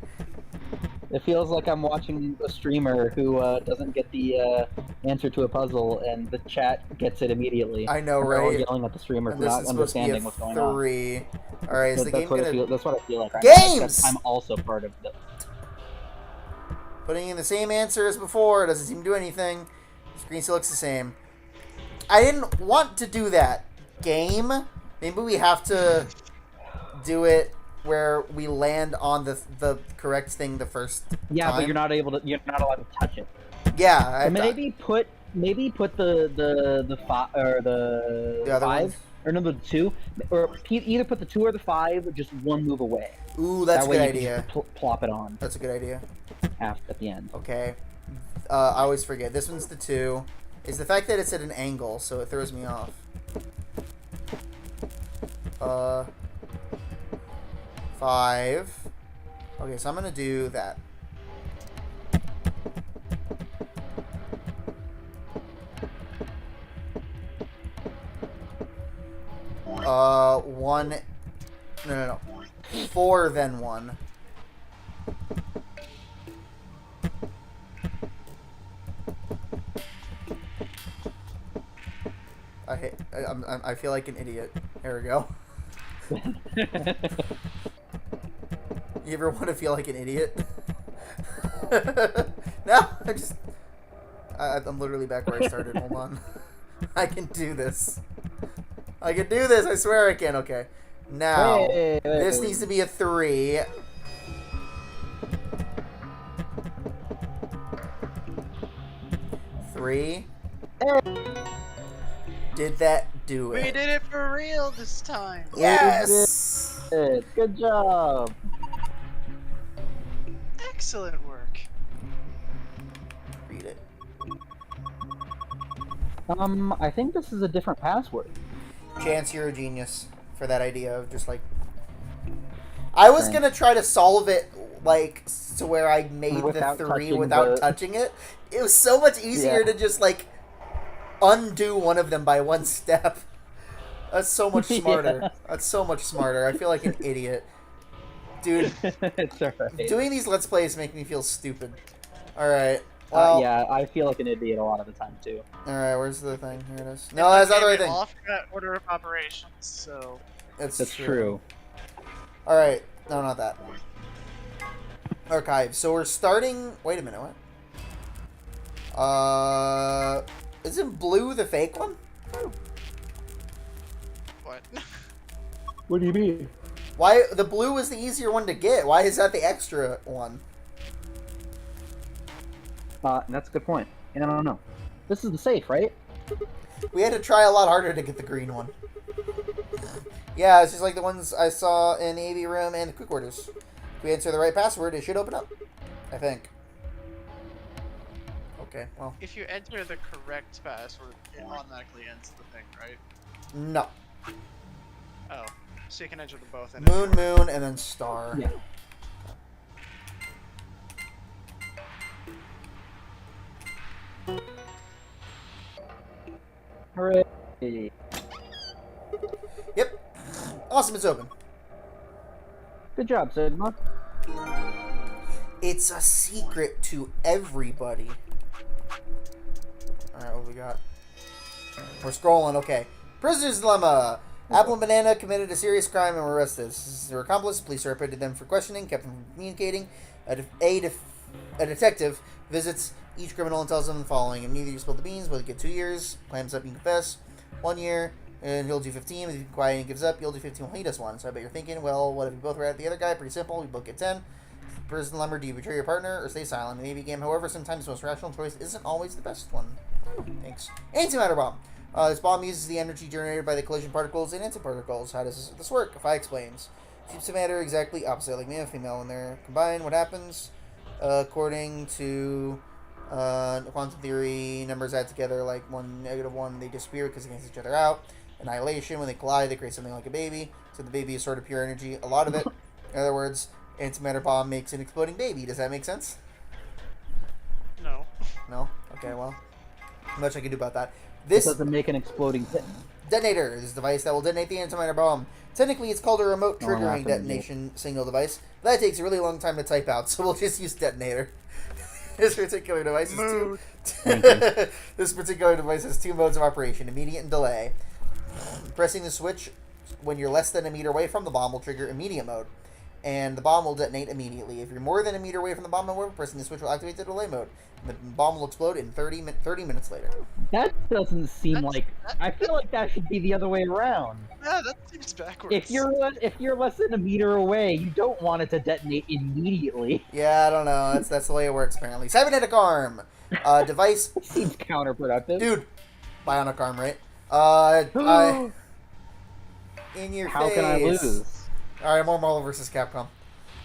It feels like I'm watching a streamer who doesn't get the answer to a puzzle, and the chat gets it immediately. I know, And they're all right? yelling at the streamer And for this not is supposed to be a understanding what's going on. 3. All right, is the game gonna That's what I feel like. Right now, Games! because I'm also part of the. putting in the same answer as before? Doesn't seem to do anything. The screen still looks the same. I didn't want to do that. Game. Maybe we have to do it where we land on the correct thing the first Yeah, time. but you're not allowed to touch it. Yeah, So maybe put the 5 or the other 5 ones. or no, the 2, or either put the 2 or the 5 just one move away. Ooh, that's That a way good you can idea. just plop it on That's a good idea. at the end. Okay. I always forget. This one's the 2. Is the fact that it's at an angle, so it throws me off. 5. Okay, so I'm gonna do that. One. No. 4 then 1. I feel like an idiot. Here we go. You ever want to feel like an idiot? No, I'm literally back where I started. Hold on. I can do this. I can do this. I swear I can. Okay. Now, this needs to be a 3. Did that do We it? did it for real this time. Yes! Good job. Excellent work. Read it. I think this is a different password. Chance, you're a genius for that idea of just like... I was Thanks. gonna try to solve it like to where I made Without the 3 touching without the- touching it. It was so much easier Yeah. to just like undo one of them by one step. That's so much smarter. Yeah. That's so much smarter. I feel like an idiot. Dude, It's alright. doing these Let's Plays make me feel stupid. Alright. Well, Yeah, I feel like an idiot a lot of the time too. alright, where's the thing? Here it is. No, that's not the right Okay, thing. Off that order of operations, so That's true. Alright. No, not that. Archive. So we're starting... Wait a minute, what? Isn't blue the fake one? what? What do you mean? Why... The blue was the easier one to get. Why is that the extra one? That's a good point. And I don't know. This is the safe, right? We had to try a lot harder to get the green one. Yeah, it's just like the ones I saw in the AV room and the quick orders. If we enter the right password, it should open up. I think. Okay, well... If you enter the correct password, it automatically ends the thing, right? No. Oh, so you can enter them both in. Moon, moon, and then star. Yeah. Hooray! Yep. Awesome, it's open. Good job, Sigma. It's a secret to everybody. Alright, what we got? We're scrolling, okay. Prisoner's Dilemma. Apple and Banana committed a serious crime and were arrested. Their accomplice, police separated them for questioning, kept them from communicating. A detective visits each criminal and tells them the following. If neither of you spilled the beans, both get 2 years. Clams up, you confess. 1 year, and he'll do 15. If you quiet and gives up, you'll do 15 while he does 1. So I bet you're thinking, well, what if we both rat at the other guy? Pretty simple. We both get 10. Prison dilemma, do you betray your partner or stay silent? Maybe game, however, sometimes the most rational choice isn't always the best one. Thanks. Antimatter bomb. This bomb uses the energy generated by the collision particles and antiparticles. How does this work? Phi explains. Keeps the matter exactly opposite, like male and female. When they're combined, what happens? According to quantum theory, numbers add together like 1, -1. They disappear because they cancel each other out. Annihilation. When they collide, they create something like a baby. So the baby is sort of pure energy. A lot of it. In other words, antimatter bomb makes an exploding baby. Does that make sense? No. No? Okay, well. Not much I can do about that. It This doesn't make an exploding hit. detonator is a device that will detonate the antimatter bomb. Technically, it's called a remote Oh, I'm triggering laughing at you. detonation signal device. That takes a really long time to type out, so we'll just use detonator. This particular device is Mood. This particular device has 2 modes of operation: immediate and delay. Pressing the switch when you're less than a meter away from the bomb will trigger immediate mode, and the bomb will detonate immediately. If you're more than a meter away from the bomb, however, pressing the switch will activate the delay mode. The bomb will explode in 30 minutes later. That doesn't seem That's- like. I feel like that should be the other way around. Yeah, that seems backwards. If you're less than a meter away, you don't want it to detonate immediately. Yeah, I don't know. That's the way it works, apparently. Cybernetic arm. Device. Seems counterproductive. Dude. Bionic arm, right? In your How face. can I lose? Alright, more Marvel vs. Capcom.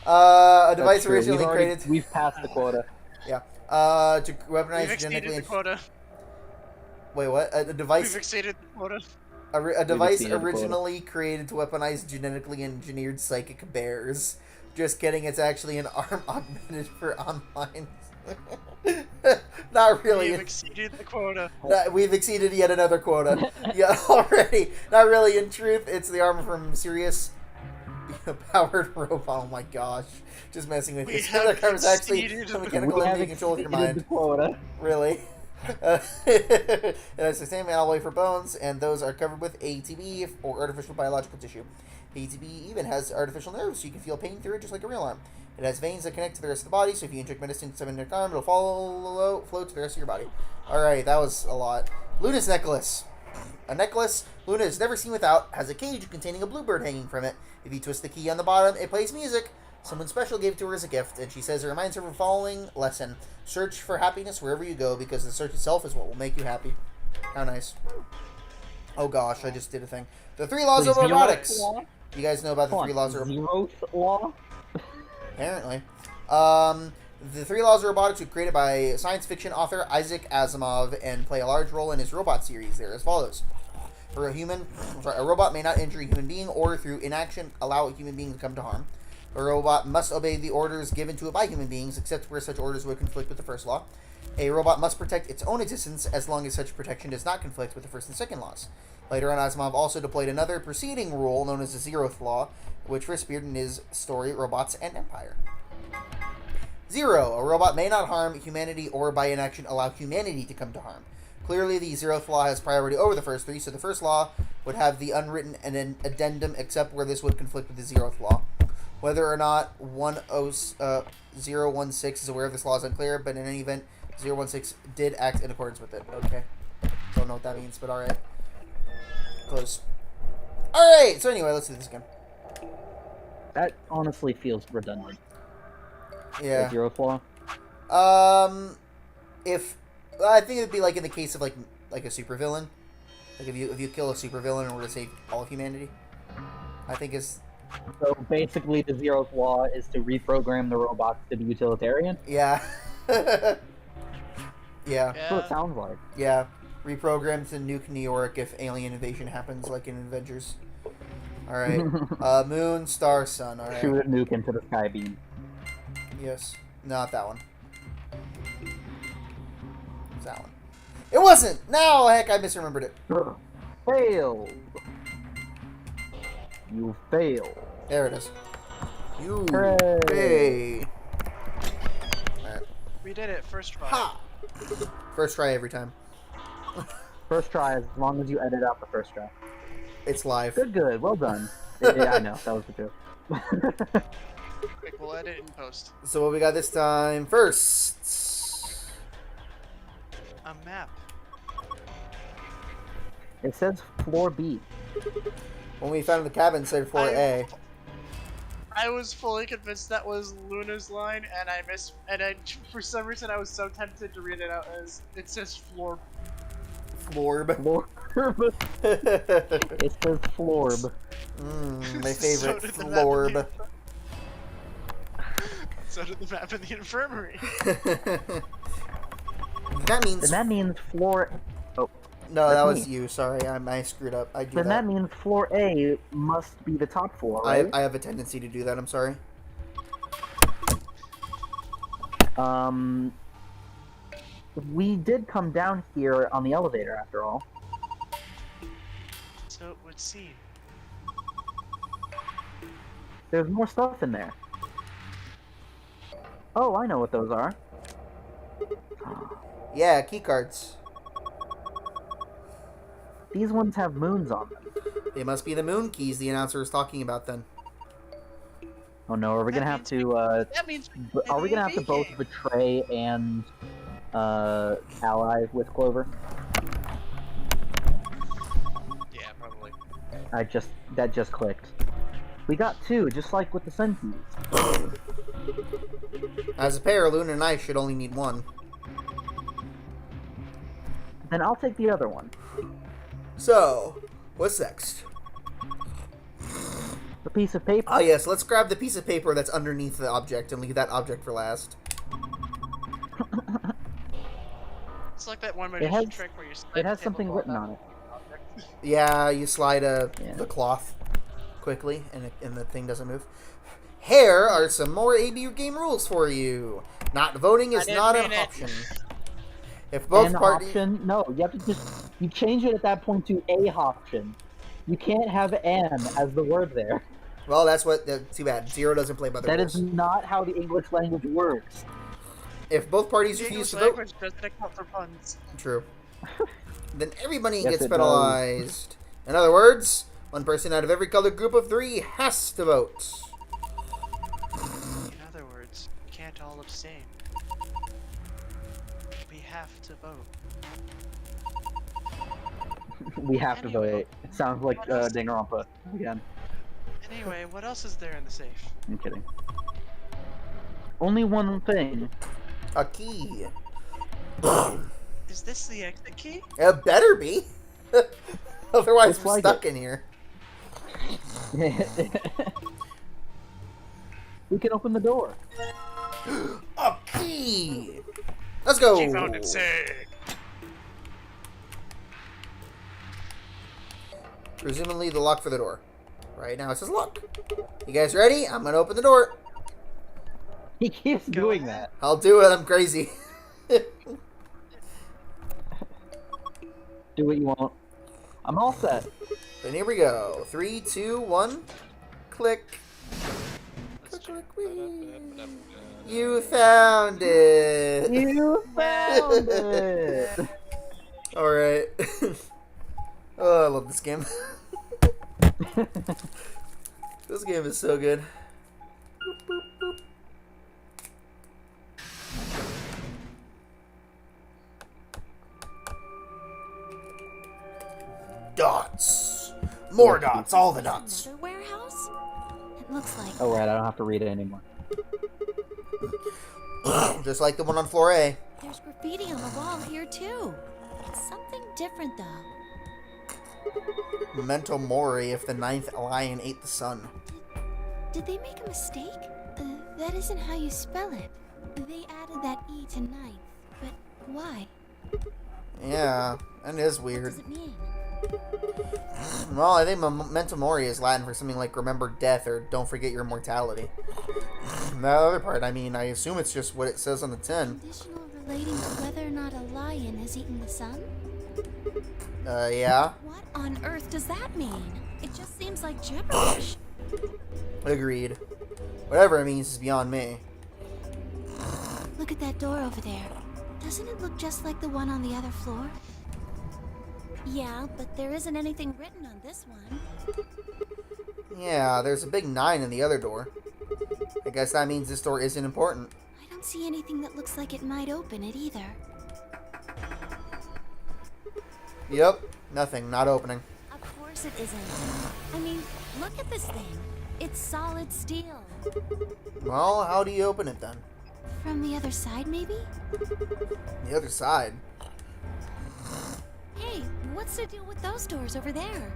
A device That's true. originally created... We've passed the quota. Yeah. To We've weaponize exceeded genetically... the quota. Wait, what? A We've device... exceeded the quota. A device exceeded the quota. originally created to weaponize genetically engineered psychic bears. Just kidding, it's actually an arm augmented for online. Not really. We've exceeded the quota. We've exceeded yet another quota. Yeah, already. Not really. In truth, it's the armor from Sirius powered robot. Oh my gosh. Just messing with you. We So that armor is actually exceeded a mechanical We have entity control of your exceeded mind. the quota. Really? It has the same alloy for bones, and those are covered with ATB or artificial biological tissue. ATB even has artificial nerves, so you can feel pain through it just like a real arm. It has veins that connect to the rest of the body, so if you inject medicine into someone's arm, it'll flow to the rest of your body. Alright, that was a lot. Luna's necklace. A necklace Luna is never seen without has a cage containing a bluebird hanging from it. If you twist the key on the bottom, it plays music. Someone special gave it to her as a gift, and she says it reminds her of the following lesson. Search for happiness wherever you go, because the search itself is what will make you happy. How nice. Oh gosh, I just did a thing. The 3 laws of robotics. You guys know about the 3 laws of robotics? Zeroth law? Apparently. The 3 laws of robotics were created by science fiction author Isaac Asimov and play a large role in his robot series. They're as follows. For a robot may not injure a human being or through inaction allow a human being to come to harm. A robot must obey the orders given to it by human beings, except where such orders would conflict with the first law. A robot must protect its own existence as long as such protection does not conflict with the first and second laws. Later on, Asimov also deployed another preceding rule known as the Zeroth Law, which first appeared in his story Robots and Empire. 0. A robot may not harm humanity or by inaction allow humanity to come to harm. Clearly, the Zeroth Law has priority over the first 3, so the first law would have the unwritten and an addendum except where this would conflict with the Zeroth Law. Whether or not 016 is aware of this law is unclear, but in any event, 016 did act in accordance with it. Okay. Don't know what that means, but alright. Close. Alright, so anyway, let's do this again. That honestly feels redundant. Yeah. The Zeroth law? I think it'd be like in the case of like a supervillain. Like if you kill a supervillain in order to save all of humanity. I think is So basically, the Zeroth law is to reprogram the robots to be utilitarian? yeah. Yeah. That's what it sounds like. Yeah. Reprogram to nuke New York if alien invasion happens like in Avengers. Alright. Moon, star, sun. Alright. Shoot a nuke into the sky beam. Yes. Not that one. It's that one. It wasn't! No, heck, I misremembered it. Fail. You fail. There it is. You. Hooray. Hey. Alright. We did it, first try. Ha! First try every time. First try, as long as you edit out the first try. It's live. Good, good. Well done. Yeah, I know. That was the joke. Quick, we'll edit in post. So what we got this time? First. A map. It says floor B. When we found the cabin, it said floor A. I was fully convinced that was Luna's line, and for some reason I was so tempted to read it out as it says floor. Florb. Florb. It says florb. My favorite So did the map in florb. the- So did the map in the infirmary. That means Then that means floor. Oh, no. That that's was me. you. Sorry, I screwed up. I do then that that. means floor A must be the top floor, right? I have a tendency to do that. I'm sorry. We did come down here on the elevator after all. So it would seem. There's more stuff in there. Oh, I know what those are. Yeah, key cards. These ones have moons on them. They must be the moon keys the announcer is talking about. Then. Oh no, are we gonna have to? That means. Are we gonna have to both betray and ally with Clover? Yeah, probably. That just clicked. We got two, just like with the Sun keys. As a pair, Luna and I should only need one. Then I'll take the other one. So, what's next? The piece of paper. Oh yes, let's grab the piece of paper that's underneath the object and leave that object for last. It's like that one It magician has- trick where you slide It has the something tablecloth written out on it. of the object. Yeah, you slide Yeah. the cloth quickly, and the thing doesn't move. Here are some more ABU game rules for you. Not voting is I didn't not an mean it. option. If both An parties, option? No, you have to you change it at that point to a option. You can't have an as the word there. well, that's too bad. Zero doesn't play by the That rules. is not how the English language works. If both parties The refuse English to vote, language doesn't account for puns. true. Then everybody Yes, gets it penalized. In other words, one person out of every colored group of 3 has to vote. In other words, we can't all abstain. We have to vote. We have to Anyway, vote. It sounds like what else? Danganronpa again. Anyway, what else is there in the safe? I'm kidding. Only one thing. A key. Is this the exit key? It better be. Otherwise, It's we're like stuck it. in here. We can open the door. A key. Let's go. She found it sick. Presumably the lock for the door. Right now it says lock. You guys ready? I'm gonna open the door. He keeps Go doing ahead. that. I'll do it. I'm crazy. Do what you want. I'm all set. Then here we go. 3, 2, 1. Click. Click, click, whee. You found it. You found it. All right. Oh, I love this game. This game is so good. Boop, boop, boop. Dots. More dots. All the dots. Another warehouse? It looks like. Oh right, I don't have to read it anymore. Just like the one on floor A. There's graffiti on the wall here too. It's something different though. Memento mori if the 9th lion ate the sun. Did they make a mistake? That isn't how you spell it. They added that E to ninth, but why? Yeah, that is What weird. does it mean? Well, I think memento mori is Latin for something like remember death or don't forget your mortality. And that other part, I mean, I assume it's just what it says on the tin. Conditional relating to whether or not a lion has eaten the sun? Yeah. What on earth does that mean? It just seems like gibberish. Agreed. Whatever it means is beyond me. Look at that door over there. Doesn't it look just like the one on the other floor? Yeah, but there isn't anything written on this one. Yeah, there's a big 9 in the other door. I guess that means this door isn't important. I don't see anything that looks like it might open it either. Yep, nothing, not opening. Of course it isn't. I mean, look at this thing. It's solid steel. Well, how do you open it then? From the other side, maybe? The other side. Hey, what's the deal with those doors over there?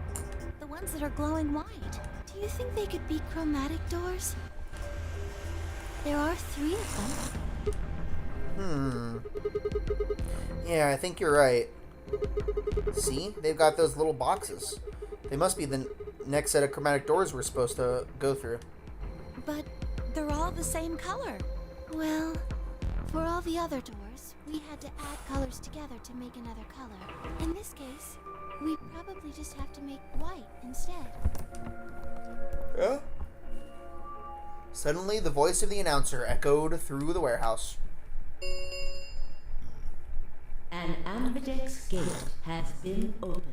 The ones that are glowing white. Do you think they could be chromatic doors? There are 3 of them. Yeah, I think you're right. See? They've got those little boxes. They must be the next set of chromatic doors we're supposed to go through. But they're all the same color. Well, for all the other doors, we had to add colors together to make another color. In this case, we probably just have to make white instead. Yeah? Suddenly, the voice of the announcer echoed through the warehouse. An ambidex gate has been opened.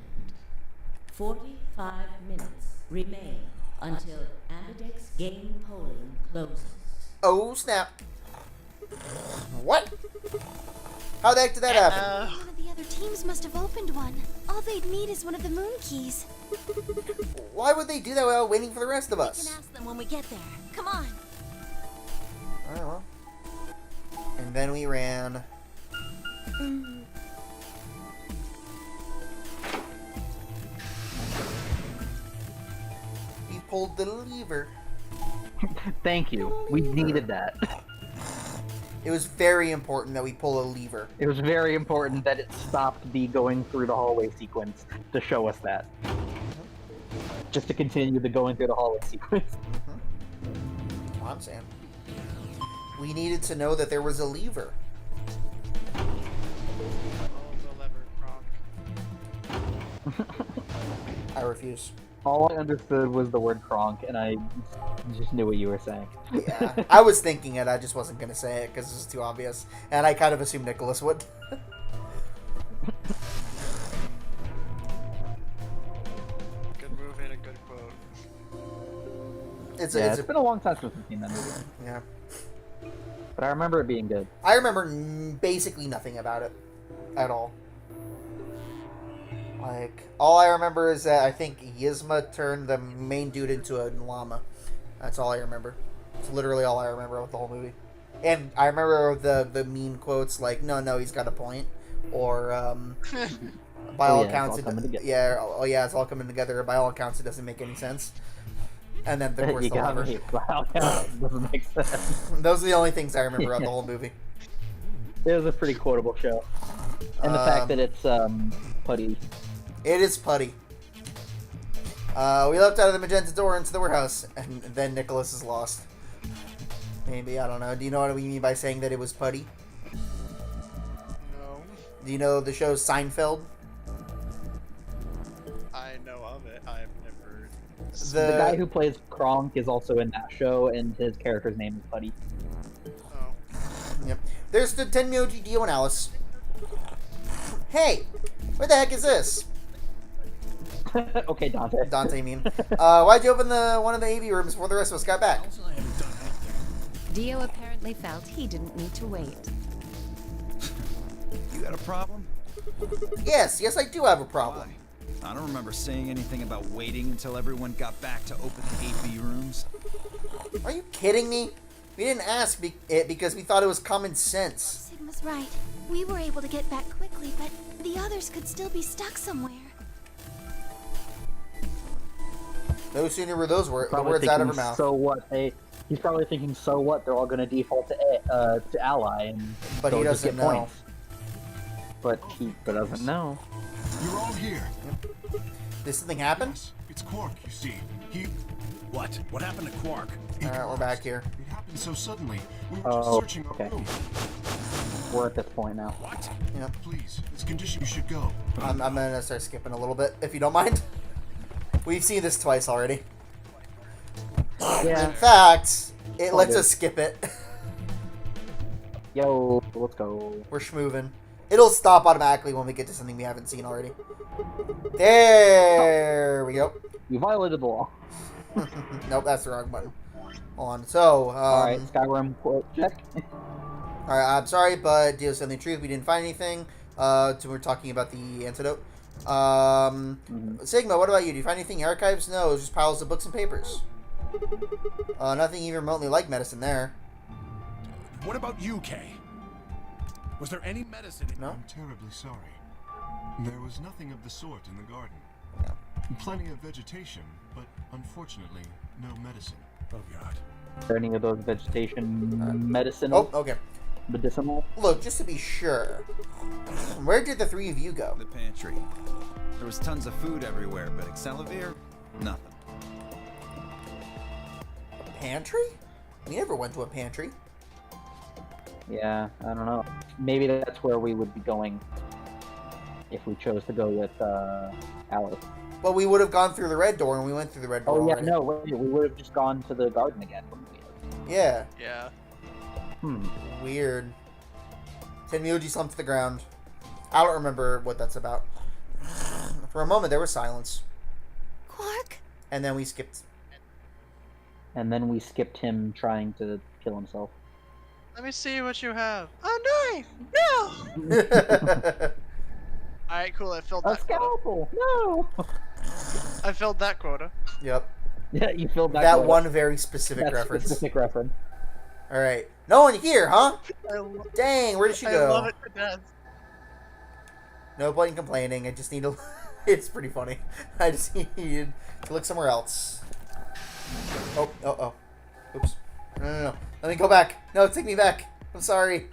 45 minutes remain until ambidex game polling closes. Oh, snap. What? How the heck did that happen? One of the other teams must have opened one. All they'd need is one of the moon keys. Why would they do that while waiting for the rest of We us? can ask them when we get there. Come on. Oh, well. And then we ran. We pulled the lever. Thank you. We needed that. It was very important that we pull a lever. It was very important that it stopped the going through the hallway sequence to show us that. Just to continue the going through the hallway sequence. That's what I'm saying. We needed to know that there was a lever. Oh, the lever croc. I refuse. All I understood was the word Kronk, and I just knew what you were saying. Yeah, I was thinking it, I just wasn't going to say it because it's too obvious. And I kind of assumed Nicholas would. Good movie and a good quote. It's It's been a long time since we've seen that movie. yeah. But I remember it being good. I remember basically nothing about it at all. Like, all I remember is that I think Yzma turned the main dude into a llama. That's all I remember. It's literally all I remember with the whole movie. And I remember the mean quotes like, no, he's got a point. Or, by all accounts, it's all coming together. yeah, it's all coming together. By all accounts, it doesn't make any sense. And then, of course, You the got lever. me. Wow, it doesn't make sense. Those are the only things I remember about the whole movie. It was a pretty quotable show. And the fact that it's putty. It is putty. We left out of the magenta door into the warehouse, and then Nicholas is lost. Maybe, I don't know. Do you know what we mean by saying that it was putty? No, Do you know the show Seinfeld? I know of it. I've never. The guy who plays Kronk is also in that show, and his character's name is Putty. Oh, Yep. There's the Tenmyoji Dio and Alice. Hey! Where the heck is this? Okay, Dante. Dante, I mean. Why'd you open one of the AV rooms before the rest of us got back? I haven't done anything. Dio apparently felt he didn't need to wait. You got a problem? Yes, I do have a problem. Why? I don't remember saying anything about waiting until everyone got back to open the AV rooms. Are you kidding me? We didn't ask it because we thought it was common sense. Sigma's right. We were able to get back quickly, but the others could still be stuck somewhere. No sooner were the Probably words out of her thinking, mouth. So what? He's probably thinking, so what? They're all going to default to ally, and But he they'll just doesn't get know. points. But he doesn't know. You're all here. Did something happen? Yes, it's Quark, you see. He... What? What happened to Quark? Alright, we're back here. It happened so suddenly. We were Oh, just searching our okay. room. We're at this point now. What? Yep. Please, it's a condition you should go. I'm gonna start skipping a little bit, if you don't mind. We've seen this twice already. Yeah. In fact, it Oh, lets dude. us skip it. Yo, let's go. We're schmoovin'. It'll stop automatically when we get to something we haven't seen already. There we go. You violated the law. Nope, that's the wrong button. Hold on. So, Alright, Skyrim quote check. alright, I'm sorry, but deal with the truth. We didn't find anything. So we're talking about the antidote. Sigma, what about you? Do you find anything in archives? No, it's just piles of books and papers. Nothing even remotely like medicine there. What about you, Kay? Was there any medicine in No? I'm terribly sorry. There was nothing of the sort in the garden. Yeah. Plenty of vegetation, but unfortunately, no medicine. Oh, God. Are any of those vegetation Oh, okay. medicinal? Look, just to be sure, where did the three of you go? The pantry. There was tons of food everywhere, but Excelavir? Nothing. Pantry? We never went to a pantry. Yeah, I don't know. Maybe that's where we would be going if we chose to go with Alice. But we would have gone through the red door, and we went through the red door Oh yeah, already. no, wait, we would have just gone to the garden again, wouldn't we? Yeah. Yeah. Weird. Tenmyoji slumped to the ground. I don't remember what that's about. For a moment, there was silence. Quark? And then we skipped. And then we skipped him trying to kill himself. Let me see what you have. A knife! No! Alright, cool. I filled A that quota. scalpel! No! I filled that quota. Yep. Yeah, you filled that. That quota. one very specific That reference. Specific reference. Alright. No one here, huh? I, lo- Dang, where did she I go? love it to death. No point in complaining. I just need to... It's pretty funny. I just need to look somewhere else. Oh. Oops. No. Let me go back. No, take me back. I'm sorry.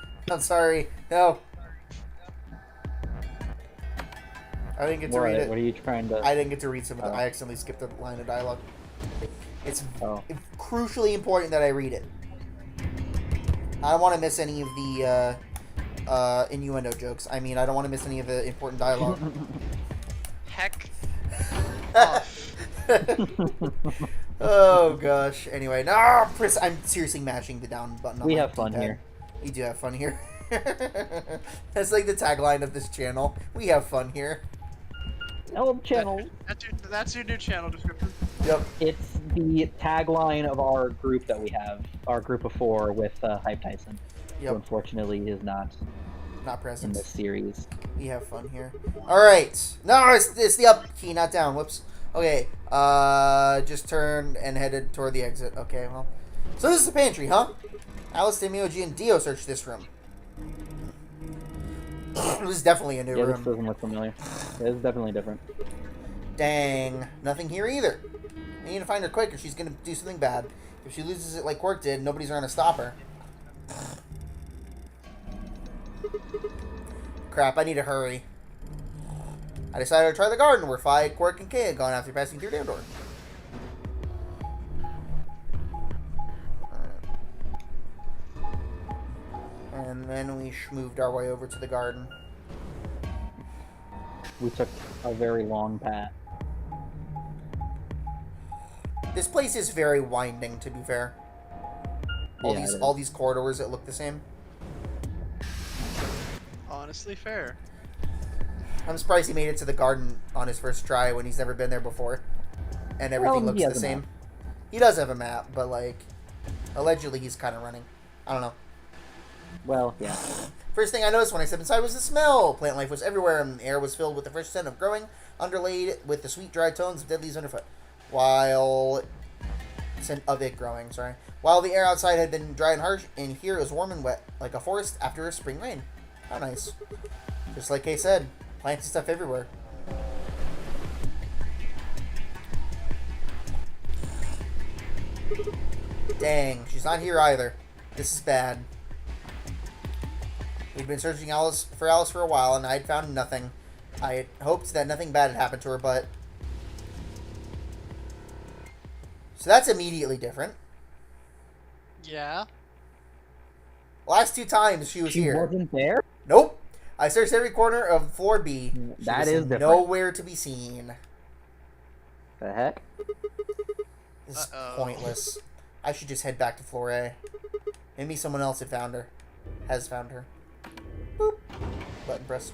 No. I didn't get to read it. What are you trying to... I didn't get to read some of the... Oh. I accidentally skipped a line of dialogue. It's Oh. crucially important that I read it. I don't want to miss any of the innuendo jokes. I mean, I don't want to miss any of the important dialogue. Heck. Oh gosh. Anyway, no, press. I'm seriously mashing the down button. On We my have fun D-pad. here. We do have fun here. That's like the tagline of this channel. We have fun here. Help channel. That's your new channel description. Yep. It's the tagline of our group that we have. Our group of 4 with Hype Tyson. Yep. Who unfortunately is not Not in present. this series. We have fun here. All right. No, it's the up key, not down. Whoops. Okay. Just turned and headed toward the exit. Okay. Well. So this is the pantry, huh? Alice, Tenmyoji, and Dio searched this room. This is definitely a new Yeah, this room. doesn't look familiar. Yeah, this is definitely different. Dang. Nothing here either. We need to find her quick or she's going to do something bad. If she loses it like Quark did, nobody's going to stop her. Crap, I need to hurry. I decided to try the garden where Phi, Quark, and Kay had gone after passing through Dandor. And then we moved our way over to the garden. We took a very long path. This place is very winding, to be fair. All Yeah, these it is. all these corridors that look the same. Honestly, fair. I'm surprised he made it to the garden on his first try when he's never been there before. And everything Well, looks he the has a same. map. He does have a map, but like, allegedly he's kind of running. I don't know. Well, yeah. First thing I noticed when I stepped inside was the smell. Plant life was everywhere, and the air was filled with the fresh scent of growing, underlaid with the sweet, dry tones of dead leaves underfoot. Scent of it growing, sorry. While the air outside had been dry and harsh, in here it was warm and wet, like a forest after a spring rain. How nice. Just like Kay said, plants and stuff everywhere. Dang, she's not here either. This is bad. We'd been searching for Alice for a while, and I had found nothing. I had hoped that nothing bad had happened to her, but So that's immediately different. Yeah. Last 2 times she was She here. wasn't there? Nope. I searched every corner of floor B. She That was is different. nowhere to be seen. The heck? This is Uh-oh. pointless. I should just head back to floor A. Maybe someone else had found her. Has found her. Boop. Button press.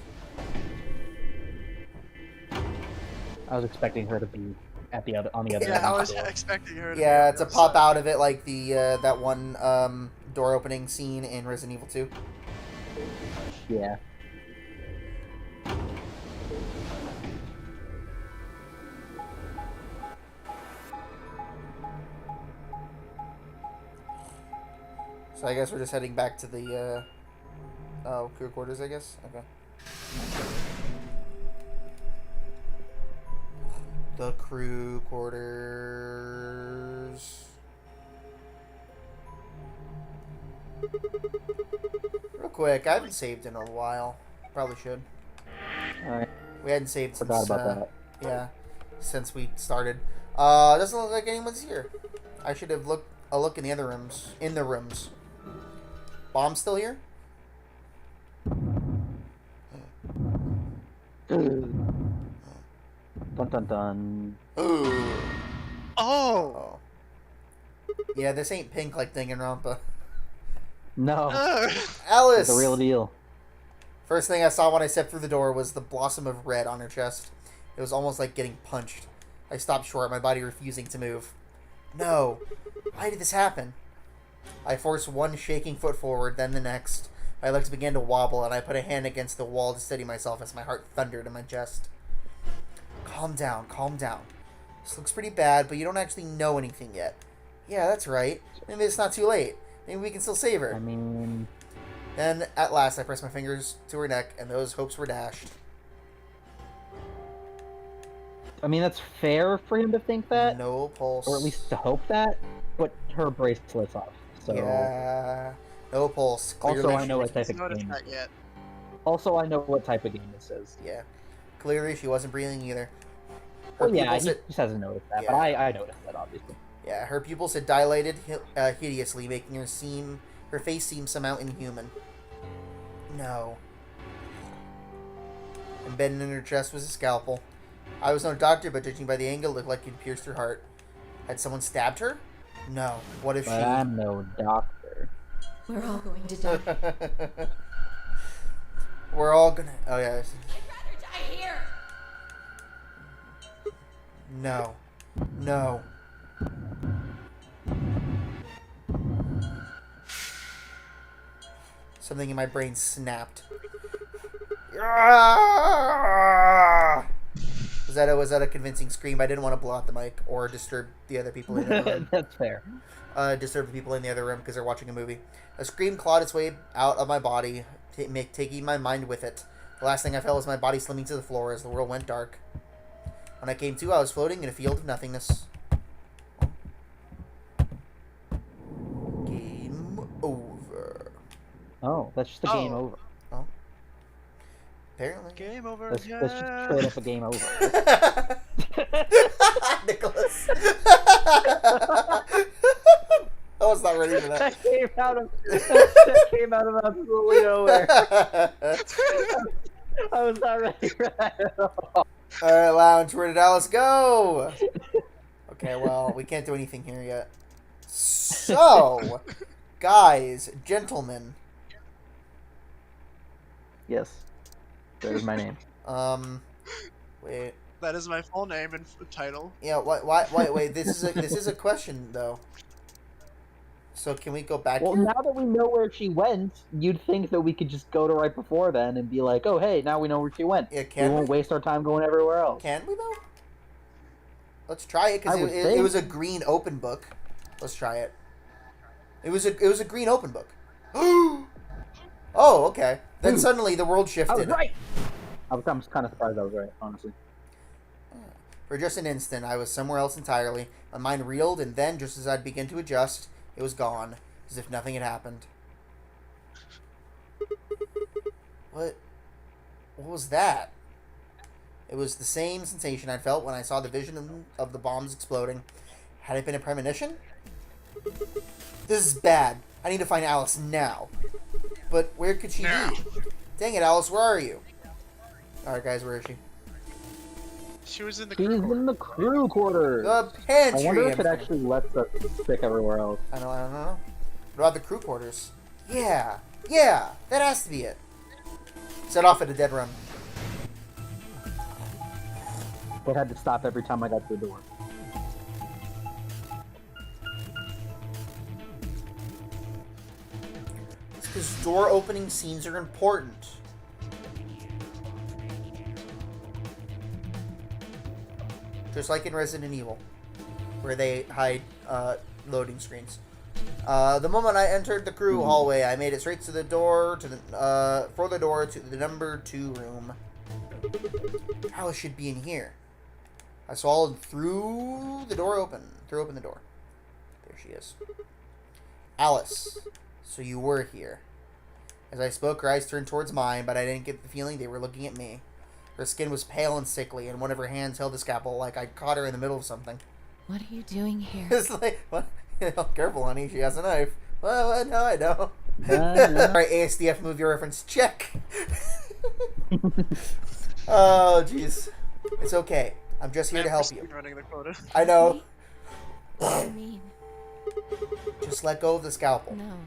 I was expecting her to be at the other on the other Yeah, end. I of the was door. expecting her to Yeah, be to on the pop outside. out of it like the that one door opening scene in Resident Evil 2. Yeah. So I guess we're just heading back to the crew quarters, I guess. Okay. The crew quarters. Real quick, I haven't saved in a while. Probably should. Alright. We hadn't saved since Forgot about that. yeah, since we started. Doesn't look like anyone's here. I should have looked a look in the other rooms. In the rooms. Bomb still here? Dun dun dun. Ooh. Oh! Oh. Yeah, this ain't pink like Danganronpa. No. Ugh. Alice! It's the real deal. First thing I saw when I stepped through the door was the blossom of red on her chest. It was almost like getting punched. I stopped short, my body refusing to move. No. Why did this happen? I forced one shaking foot forward, then the next. My legs began to wobble, and I put a hand against the wall to steady myself as my heart thundered in my chest. Calm down, calm down. This looks pretty bad, but you don't actually know anything yet. Yeah, that's right. Maybe it's not too late. Maybe we can still save her. I mean, Then, at last, I pressed my fingers to her neck, and those hopes were dashed. that's fair for him to think that, No pulse. or at least to hope that. But her bracelet's off, so. Yeah. No pulse. Also, Clearly, I know what type He's of noticed game. that yet. Also, I know what type of game this is. Yeah. Clearly, she wasn't breathing either. Her Well, yeah, pupils he had, just hasn't noticed that, Yeah. but I noticed that obviously. yeah, her pupils had dilated hideously, making her face seem somehow inhuman. No. Embedded in her chest was a scalpel. I was no doctor, but judging by the angle, it looked like it pierced her heart. Had someone stabbed her? No. What if But she... I'm no doctor. We're all going to die. We're all gonna... Oh, yeah. I'd rather die here. No. No. Something in my brain snapped. Ah! Was that a convincing scream? I didn't want to blow out the mic or disturb the other people in the room. That's fair. Disturb the people in the other room because they're watching a movie. A scream clawed its way out of my body, taking my mind with it. The last thing I felt was my body slimming to the floor as the world went dark. When I came to, I was floating in a field of nothingness. Game over. Oh, that's just a game over. Oh. Apparently. Game over. That's yeah. just straight up a game over. Nicholas. I was not ready for that. That came out of absolutely nowhere. I was not ready for that at all. Alright, Lounge, where did Alice go? Okay, well, we can't do anything here yet. So, guys, gentlemen, Yes. There's my name. wait. That is my full name and title. Yeah, wait, this is a question, though. So, can we go back Well, here? now that we know where she went, you'd think that we could just go to right before then and be like, oh, hey, now we know where she went. Yeah, We can won't we? waste our time going everywhere else. Can we, though? Let's try it, because I would it think. was a green open book. Let's try it. It was a green open book. Oh, okay. Then Ooh. suddenly the world shifted. I was right! I'm kind of surprised I was right, honestly. For just an instant, I was somewhere else entirely. My mind reeled, and then, just as I'd begin to adjust, it was gone, as if nothing had happened. What was that? It was the same sensation I felt when I saw the vision of the bombs exploding. Had it been a premonition? This is bad. I need to find Alice now. But where could she be? Dang it, Alice, where are you? Alright, guys, where is she? She was in the She's crew. in the crew quarters. The pantry! I wonder if it actually lets us stick everywhere else. I don't know. What about the crew quarters? Yeah, that has to be it. Set off at a dead run. But had to stop every time I got to the door. Because door opening scenes are important. Just like in Resident Evil, where they hide loading screens. The moment I entered the crew hallway, I made it straight to the door, for the door to the number 2 room. Alice should be in here. I swallowed threw the door open. Threw open the door. There she is. Alice, so you were here. As I spoke, her eyes turned towards mine, but I didn't get the feeling they were looking at me. Her skin was pale and sickly, and one of her hands held the scalpel like I'd caught her in the middle of something. What are you doing here? It's like, what? Careful, honey, she has a knife. Well, no, I know. Yeah. Alright, ASDF movie reference, check. Oh, jeez. It's okay. I'm just here to help you. Running the quota. I know. What do you mean? Just let go of the scalpel. No.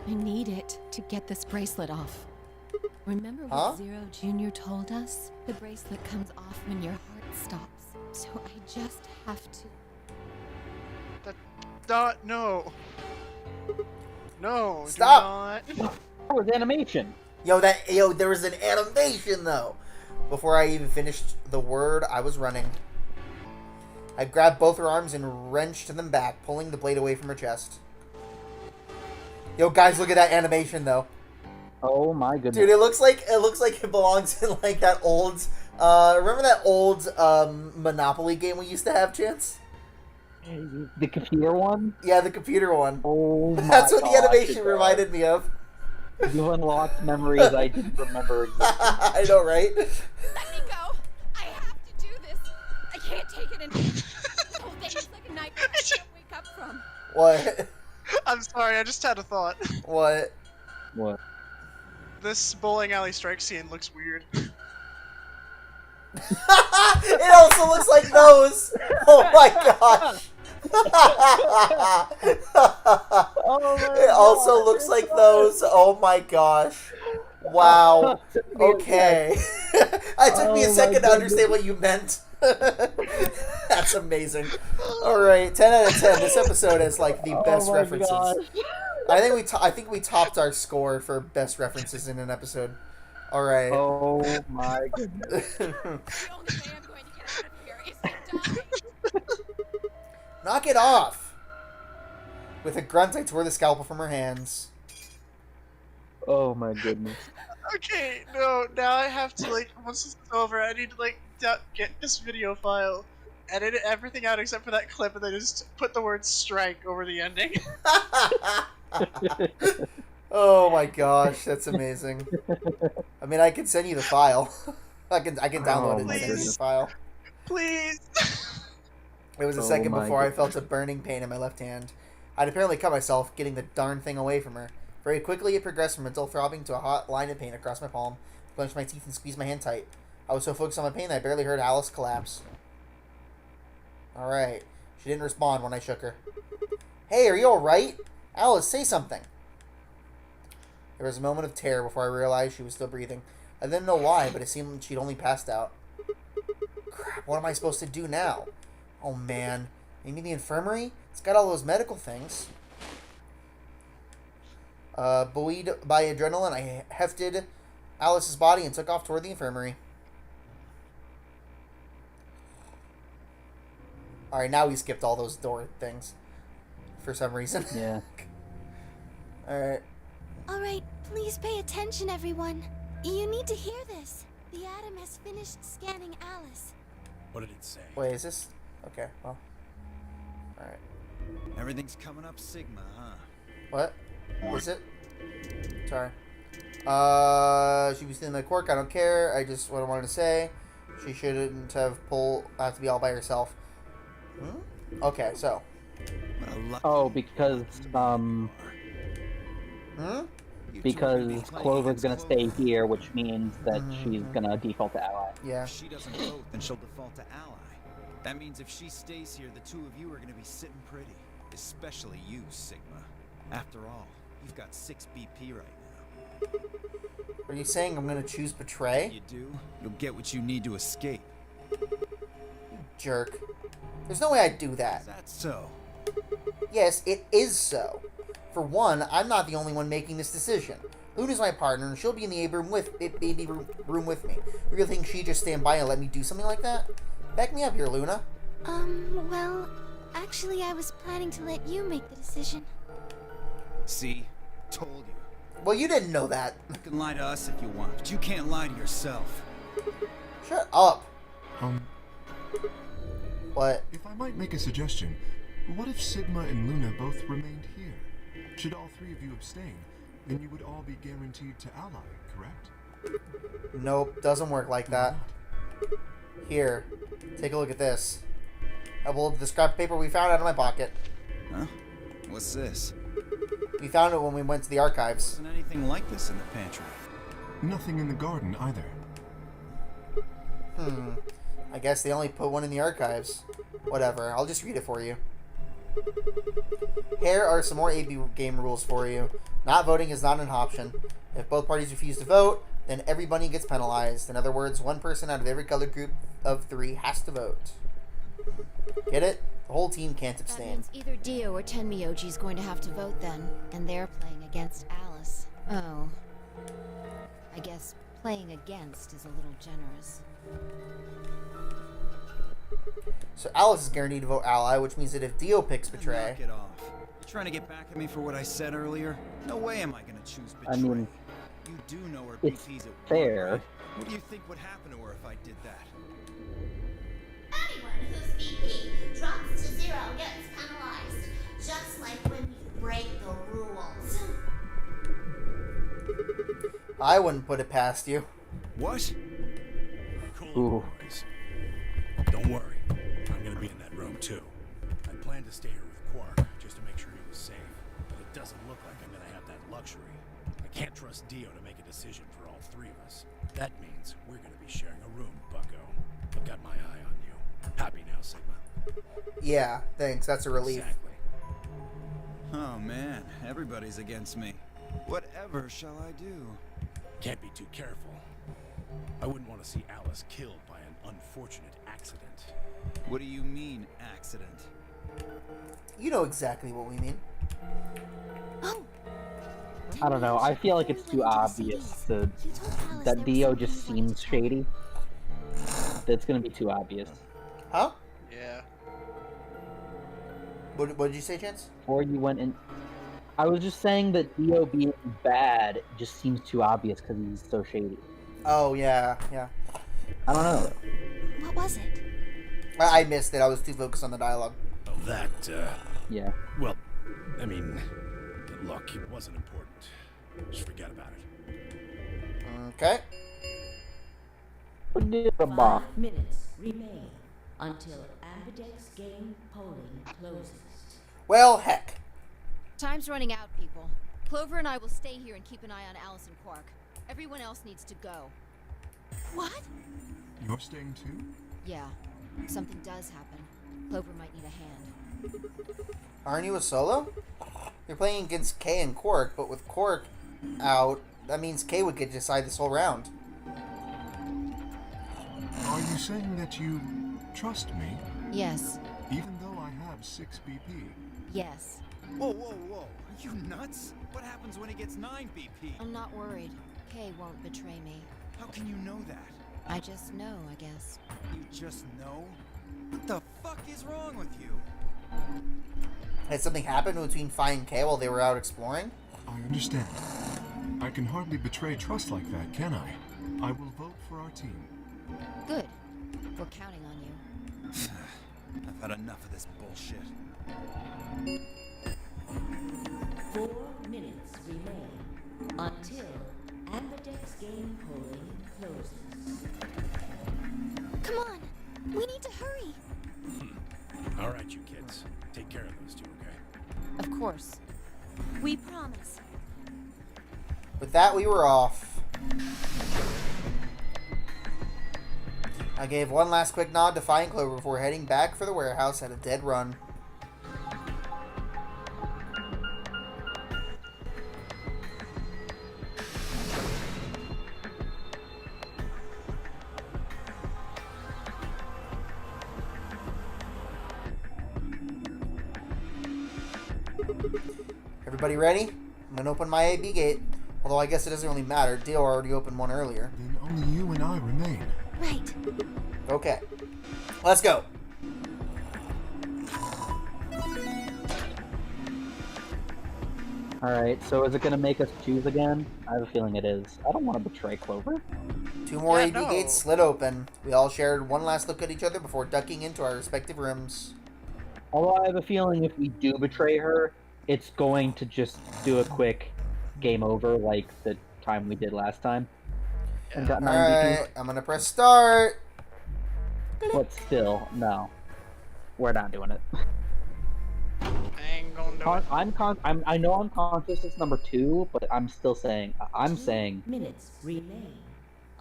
I need it to get this bracelet off. Remember what Huh? Zero Jr. told us? The bracelet comes off when your heart stops. So I just have to. No. No. Stop. Do not. That was animation. Yo, there was an animation, though. Before I even finished the word, I was running. I grabbed both her arms and wrenched them back, pulling the blade away from her chest. Yo, guys, look at that animation, though. Oh my goodness. Dude, it looks like it belongs in like that old. Remember that old Monopoly game we used to have, Chance? The computer one? Yeah, the computer one. Oh my That's what the gosh, animation it reminded me of. does. You unlocked memories I didn't remember existed. I know, right? Let me go. I have to do this. I can't take it anymore. The whole thing is like a nightmare I can't wake up from. What? I'm sorry, I just had a thought. What? What? This bowling alley strike scene looks weird. It also looks like those. Oh my gosh. It also looks like those. Oh my gosh. Wow. Okay. It took me a Oh my second to goodness. understand what you meant. That's amazing. Alright, 10 out of 10. This episode has like the best Oh my references. gosh. I think we topped our score for best references in an episode. Alright. Oh my goodness. The only way I'm going to get out of here is to die. Knock it off! With a grunt, I tore the scalpel from her hands. Oh my goodness. Okay, no, now I have to, like, once this is over, I need to, like, get this video file, edit everything out except for that clip, and then just put the word strike over the ending. Oh my gosh, that's amazing. I mean, I can send you the file. I can download it and my send you the goodness. file. Please! It was a Oh second my before I felt a goodness. burning pain in my left hand. I'd apparently cut myself, getting the darn thing away from her. Very quickly, it progressed from a dull throbbing to a hot line of pain across my palm. I clenched my teeth and squeezed my hand tight. I was so focused on my pain that I barely heard Alice collapse. Alright. She didn't respond when I shook her. Hey, are you alright? Alice, say something. There was a moment of terror before I realized she was still breathing. I didn't know why, but it seemed she'd only passed out. Crap, what am I supposed to do now? Oh man. Maybe the infirmary? It's got all those medical things. Buoyed by adrenaline, I hefted Alice's body and took off toward the infirmary. Alright, now we skipped all those door things. For some reason. Yeah. Alright. Alright, please pay attention, everyone. You need to hear this. The Atom has finished scanning Alice. What did it say? Wait, is this? Okay, well. Alright. Everything's coming up Sigma, huh? What? Is it? Sorry. She was stealing my quirk. I don't care. I just what I wanted to say. She shouldn't have to be all by herself. Okay, so What a lucky Oh, because Hmm? You two are gonna be because playing Clover's gonna against stay Clover. here, which means that she's Mhm. gonna default to ally. Yeah. If she doesn't vote, then she'll default to ally. That means if she stays here, the two of you are gonna be sitting pretty. Especially you, Sigma. After all, you've got 6 BP right now. Are you saying I'm gonna choose betray? You do, you'll get what you need to escape. Jerk. There's no way I'd do that. Is that so? Yes, it is so. For one, I'm not the only one making this decision. Luna's my partner, and she'll be in the room with me. You really think she'd just stand by and let me do something like that? Back me up here, Luna. Well, actually, I was planning to let you make the decision. See? Told you. Well, you didn't know that. You can lie to us if you want, but you can't lie to yourself. Shut up. Um, What? if I might make a suggestion, what if Sigma and Luna both remained here? Should all 3 of you abstain, then you would all be guaranteed to ally, correct? Nope, doesn't work like that. Here, take a look at this. I will the scrap paper we found out of my pocket. Huh? What's this? We found it when we went to the archives. Wasn't anything like this in the pantry. Nothing in the garden either. I guess they only put one in the archives. Whatever, I'll just read it for you. Here are some more AB game rules for you. Not voting is not an option. If both parties refuse to vote, then everybody gets penalized. In other words, one person out of every color group of 3 has to vote. Get it? The whole team can't That abstain. means either Dio or Tenmyoji's going to have to vote then, and they're playing against Alice. Oh. I guess playing against is a little generous. So Alice is guaranteed to vote ally, which means that if Dio picks betray, Knock it off. You trying to get back at me for what I said earlier? No way am I gonna choose betray. I mean, you do know her it's BP's at fair. War, right? What do you think would happen to her if I did that? Anyone whose BP drops to 0 gets penalized, just like when you break the rules. I wouldn't put it past you. What? Ooh. Boys. Don't worry, I'm gonna be in that room too. I plan to stay here with Quark just to make sure he was safe, but it doesn't look like I'm gonna have that luxury. I can't trust Dio to make a decision for all 3 of us. That means we're gonna be sharing a room, Bucko. I've got my eye on you. Happy now, Sigma? Yeah, thanks. That's a relief. Exactly. Oh man, everybody's against me. Whatever shall I do? Can't be too careful. I wouldn't want to see Alice killed by an unfortunate accident. What do you mean, accident? You know exactly what we mean. Oh! I don't know. I feel like it's too obvious that Dio just seems shady. That's gonna be too obvious. Huh? Yeah. What did you say, Chance? Or you went in. I was just saying that Dio being bad just seems too obvious because he's so shady. Oh, yeah, yeah. I don't know. What was it? I missed it. I was too focused on the dialogue. Oh, that, Yeah. well, I mean, look, it wasn't important. Just forget about it. Okay. 5 minutes remain until Ambidex game polling closes. Well, heck. Time's running out, people. Clover and I will stay here and keep an eye on Alice and Quark. Everyone else needs to go. What? You're staying too? Yeah. If something does happen, Clover might need a hand. Aren't you a solo? You're playing against Kay and Quark, but with Quark out, that means Kay would get to decide this whole round. Are you saying that you trust me, Yes. even though I have 6 BP? Yes. Whoa, whoa, whoa. Are you nuts? What happens when he gets 9 BP? I'm not worried. Kay won't betray me. How can you know that? I just know, I guess. You just know? What the fuck is wrong with you? Had something happened between Fi and Kay while they were out exploring? I understand. I can hardly betray trust like that, can I? I will vote for our team. Good. We're counting on you. I've had enough of this bullshit. 4 minutes remain until Ambidex game polling closes. Come on! We need to hurry! All right, you kids. Take care care of those two, okay? Of course. We promise. With that, we were off. I gave one last quick nod to Fine Clover before heading back for the warehouse at a dead run. Everybody ready? I'm gonna open my AB gate. Although I guess it doesn't really matter. Dale already opened one earlier. Then only you and I remain. Right. Okay. Let's go. Alright, so is it gonna make us choose again? I have a feeling it is. I don't want to betray Clover. 2 more Yeah, AB no. gates slid open. We all shared one last look at each other before ducking into our respective rooms. Although I have a feeling if we do betray her, it's going to just do a quick game over like the time we did last time. And got 9 Alright, I'm gonna press start. BP. But still, no. We're not doing it. I ain't gonna do it. I know I'm conscious it's number 2, but I'm still saying, I'm saying Minutes remain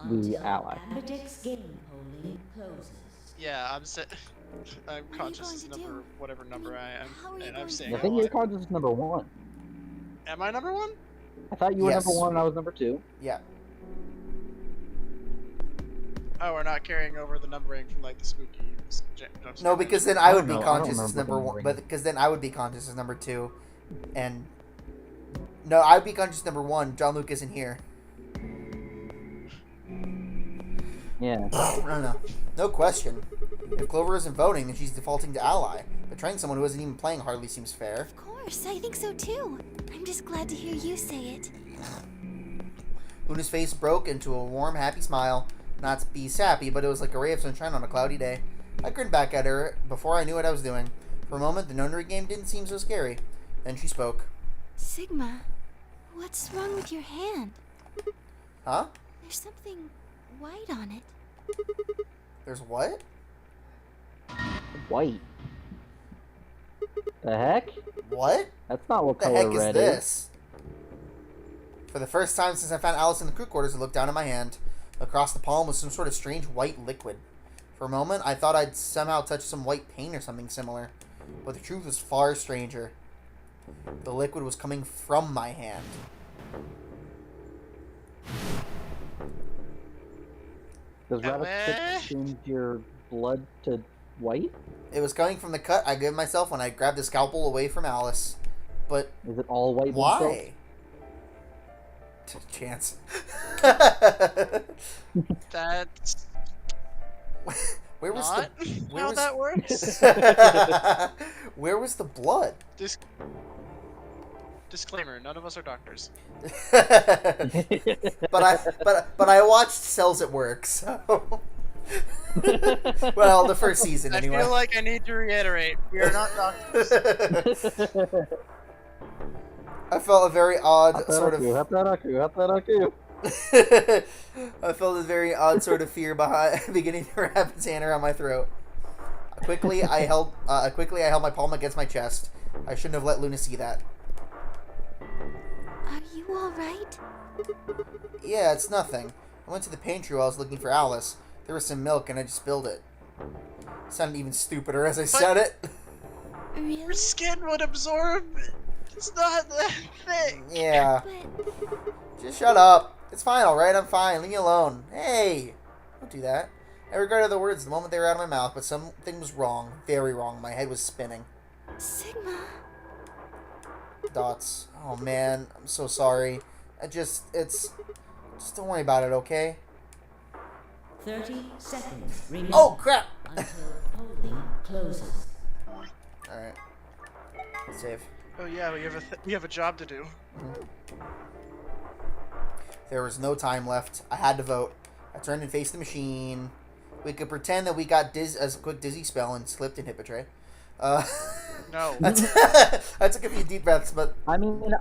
we until ally. Ambidex game polling closes. Yeah, I'm What are you conscious going to number, do? whatever number I am, How are you and going I'm to saying I think ally. your conscious is number 1. Am I number 1? I thought you were Yes. number 1 and I was number 2. Yeah. Oh, we're not carrying over the numbering from like the spooky. No, because then I would be don't know. I don't conscious as remember number the 1. ring. But because then I would be conscious as number 2. And no, I'd be conscious number 1. John Luke isn't here. Yeah. I don't know. No question. If Clover isn't voting, then she's defaulting to ally. Betraying someone who isn't even playing hardly seems fair. Of course, I think so too. I'm just glad to hear you say it. Luna's face broke into a warm, happy smile. Not to be sappy, but it was like a ray of sunshine on a cloudy day. I grinned back at her before I knew what I was doing. For a moment, the nunnery game didn't seem so scary. Then she spoke. Sigma, what's wrong with your hand? Huh? There's something white on it. There's what? White. The heck? What? That's not what The color heck is red this? For the first time since I found Alice in the crew quarters, I looked down at my hand. Across the palm was some sort of strange white liquid. For a moment, I thought I'd somehow touched some white paint or something similar. But the truth was far stranger. The liquid was coming from my hand. Does rabbit Eh? spit change your blood to white? It was coming from the cut I gave myself when I grabbed the scalpel away from Alice. But Is it all white blood cells? why? Chance. That's Where was not where how was- that works. Where was the blood? Disclaimer: none of us are doctors. but I watched Cells at Work, so well, the first season anyway. I feel like I need to reiterate: we are not doctors. I felt a very odd sort of. I felt a very odd sort of fear beginning to wrap its hand around my throat. Quickly, I held my palm against my chest. I shouldn't have let Luna see that. Are you alright? Yeah, it's nothing. I went to the pantry while I was looking for Alice. There was some milk and I just spilled it. It sounded even stupider as I said it. Your Really? skin would absorb. It's not that thing. Yeah. But Just shut up. It's fine, alright? I'm fine. Leave me alone. Hey! Don't do that. I regretted the words the moment they were out of my mouth, but something was wrong. Very wrong. My head was spinning. Sigma, Dots. Oh man, I'm so sorry. Just don't worry about it, okay? 30 seconds remain Oh crap! until polling closes. Alright. Save. Oh yeah, we have a job to do. There was no time left. I had to vote. I turned and faced the machine. We could pretend that we got a quick dizzy spell and slipped and hit Betray. No. I took a few deep breaths, but I mean,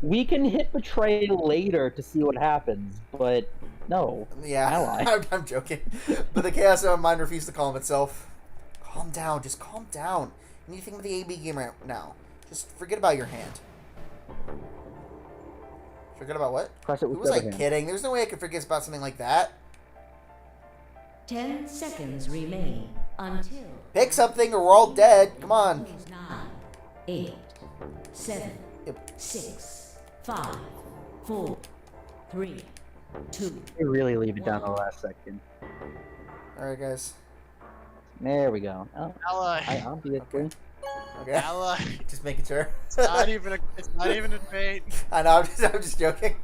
we can hit betray later to see what happens, but no. yeah, Ally. I'm joking. But the chaos of my mind refused to calm itself. Calm down, just calm down. When you think of the AB game right now, just forget about your hand. Forget about what? Press it with Who was the I other hand. kidding? There's no way I could forget about something like that. 10 seconds remain until Pick something or we're all dead. Come on. 9, 8, 7, Yep. 6, 5, 4, 3, 2. They really leave it down to the last second. Alright, guys. There we go. Oh, Ally. I obviously. Okay. Ally. Just making sure. It's not even a debate. I know, I'm just joking.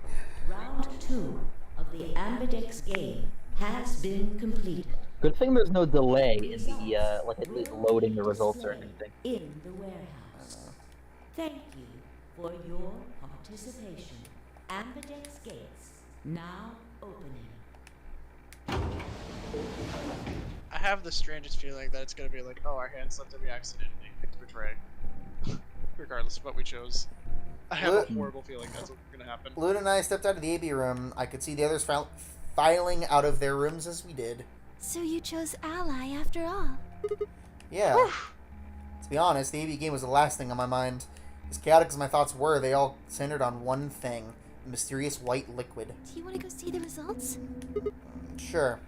Round 2 of the Ambidex game has been completed. Good thing there's no delay in the like it is loading the results or anything. In the warehouse. Thank you for your participation. Ambidex gates now opening. I have the strangest feeling that it's gonna be like, oh, our hand slipped and we accidentally picked Betray. Regardless of what we chose. I have a horrible feeling that's what's gonna happen. Luna and I stepped out of the AB room. I could see the others filing out of their rooms as we did. So you chose Ally after all. Yeah. To be honest, the AB game was the last thing on my mind. As chaotic as my thoughts were, they all centered on one thing. The mysterious white liquid. Do you want to go see the results? Sure.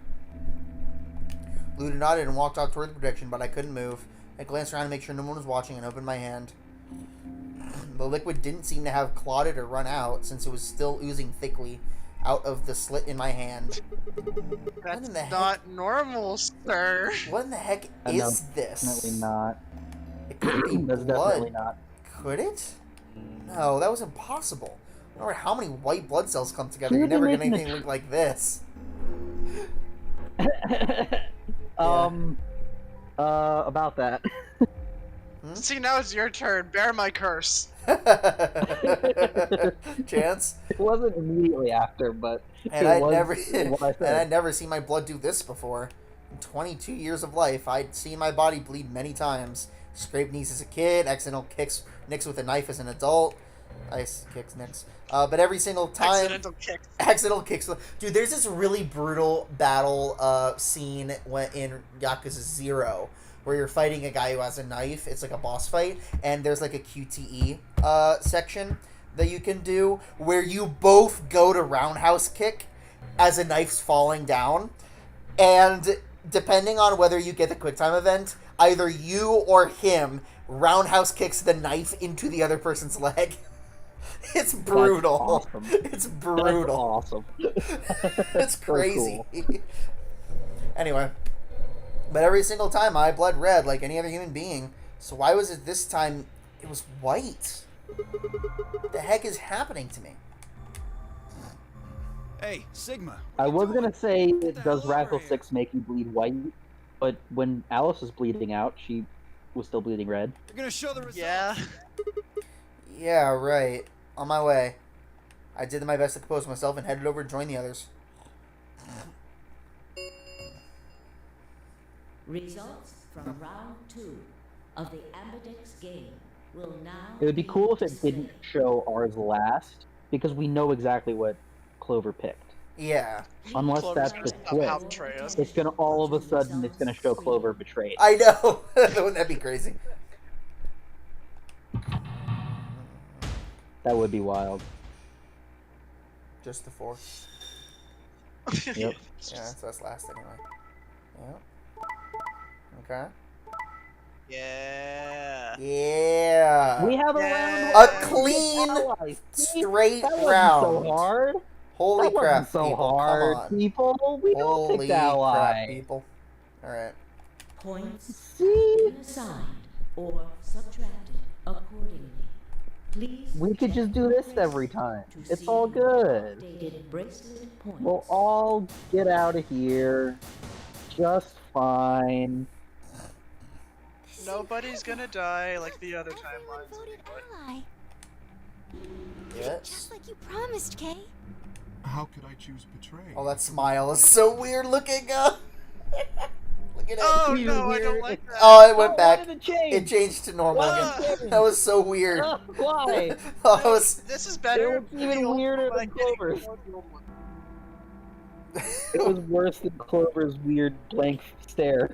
Luna nodded and walked out toward the projection, but I couldn't move. I glanced around to make sure no one was watching and opened my hand. The liquid didn't seem to have clotted or run out, since it was still oozing thickly out of the slit in my hand. That's in the heck? not normal, sir. What in the heck No, is this? Definitely not. It could be That's blood. definitely not. Could it? No, that was impossible. No matter how many white blood cells come together, Could you're they never make getting an anything look like this. About that. See, now it's your turn. Bear my curse. Chance? It wasn't immediately after, but And it I'd was never what I and said. I'd never seen my blood do this before. In 22 years of life, I'd seen my body bleed many times. Scraped knees as a kid, accidental kicks Nicks with a knife as an adult. Ice kicks Nicks. But every single time... Accidental kicks. Dude, there's this really brutal battle scene in Yakuza 0 where you're fighting a guy who has a knife. It's like a boss fight. And there's like a QTE section that you can do where you both go to roundhouse kick as a knife's falling down. And depending on whether you get the QuickTime event, either you or him roundhouse kicks the knife into the other person's leg. It's brutal. That's awesome. It's brutal. That's awesome. It's So crazy. cool. Anyway, but every single time I bled red like any other human being. So why was it this time it was white? What the heck is happening to me? Hey, Sigma. I was gonna say, does Radical 6 make you bleed white? But when Alice was bleeding out, she was still bleeding red. You're gonna show the results. Yeah. Yeah, right. On my way. I did my best to compose myself and headed over to join the others. Results from round 2 of the Ambidex game will now. It would be cool if it didn't show ours last, because we know exactly what Clover picked. Yeah. Unless Clover's that's the gonna somehow twist. betray us. It's gonna all of a sudden it's gonna show Clover betrayed. I know. Wouldn't that be crazy? That would be wild. Just the 4. Yep. Yeah, so that's last anyway. Yep. Okay. Yeah. Yeah. We have a Yeah. round. A clean, allies. straight That wasn't round. so hard. Holy That crap, wasn't so people. hard, Come on. people. We don't Holy pick the ally. crap, people. Alright. Points See? been assigned or subtracted accordingly. Please. We could just do this every time. to It's see all good. updated bracelet points. We'll all get out of here just fine. Nobody's gonna die like the other Everyone timelines. voted Ally. Yes. Just like you promised, Kay. How could I choose Betray? Oh, that smile is so weird looking. Look at it. Oh Weird, no, I don't weird. like that. Oh, it went Oh, back. why did it change? It changed to normal Why? again. That was so weird. Why? Oh, it was. This is It better. was even The old weirder one, than I can't Clover's. ignore the old one. It was worse than Clover's weird blank stare.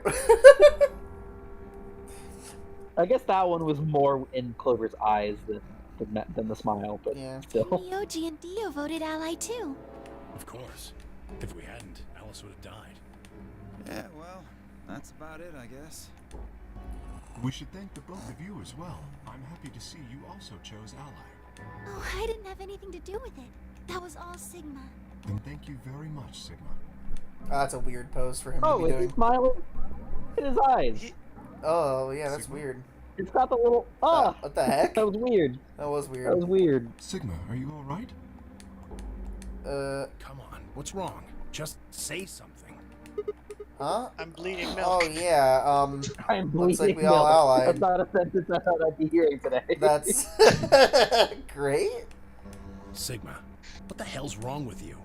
I guess that one was more in Clover's eyes than the smile, but Yeah. still. Ryoji and Dio voted ally too. Of course. If we hadn't, Alice would have died. Yeah, well, that's about it, I guess. We should thank the both of you as well. I'm happy to see you also chose Ally. Oh, I didn't have anything to do with it. That was all Sigma. Then thank you very much, Sigma. Oh, that's a weird pose for him Oh, to be is he doing. smiling? Look at his eyes. Oh, yeah, that's Sigma? weird. It's got the little. Oh, What the heck? that was weird. That was That weird. was weird. Sigma, are you alright? Come on, what's wrong? Just say something. Huh? I'm bleeding milk. Oh, yeah, I'm looks like bleeding we all milk. allied. That's not a sentence I thought I'd be hearing today. That's great. Sigma, what the hell's wrong with you?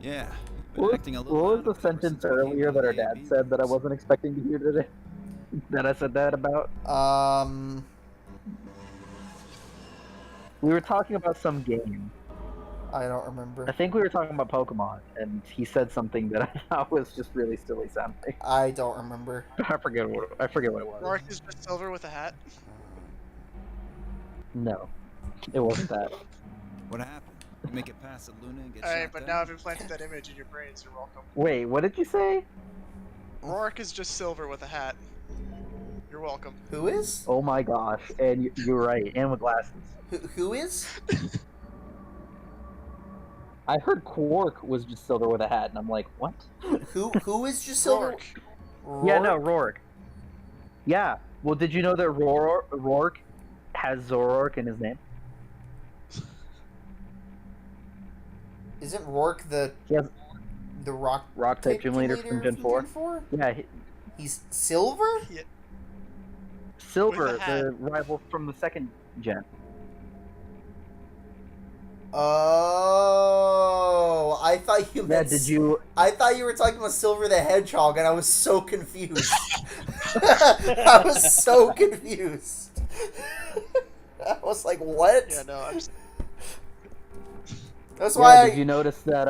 Yeah. you've been What acting a little was out the of place sentence since we came earlier out that of our the dad AB said that I meetings. wasn't expecting to hear today? That I said that about? We were talking about some game. I don't remember. I think we were talking about Pokemon, and he said something that I thought was just really silly sounding. I don't remember. I forget what it was. Rourke is just silver with a hat. No, it wasn't that. What happened? You make it past the Luna and get Alright, shot but down? now I've implanted that image in your brains. You're welcome. Wait, what did you say? Rourke is just silver with a hat. You're welcome. Who is? Oh my gosh, and you're right, and with glasses. Who is? I heard Quark was just silver with a hat, and I'm like, what? Who is just silver? Rourke. Yeah, no, Rourke. Yeah, well, did you know that Rourke has Zoroark in his name? Isn't Rourke the He has rock type gym leader from Gen 4. Yeah, He's silver? Yeah. Silver, With a hat. the rival from the second gen. Oh, I thought you Yeah, meant. did you? I thought you were talking about Silver the Hedgehog, and I was so confused. I was so confused. I was like, "What?" Yeah, no, I'm. That's Yeah, why. did you notice that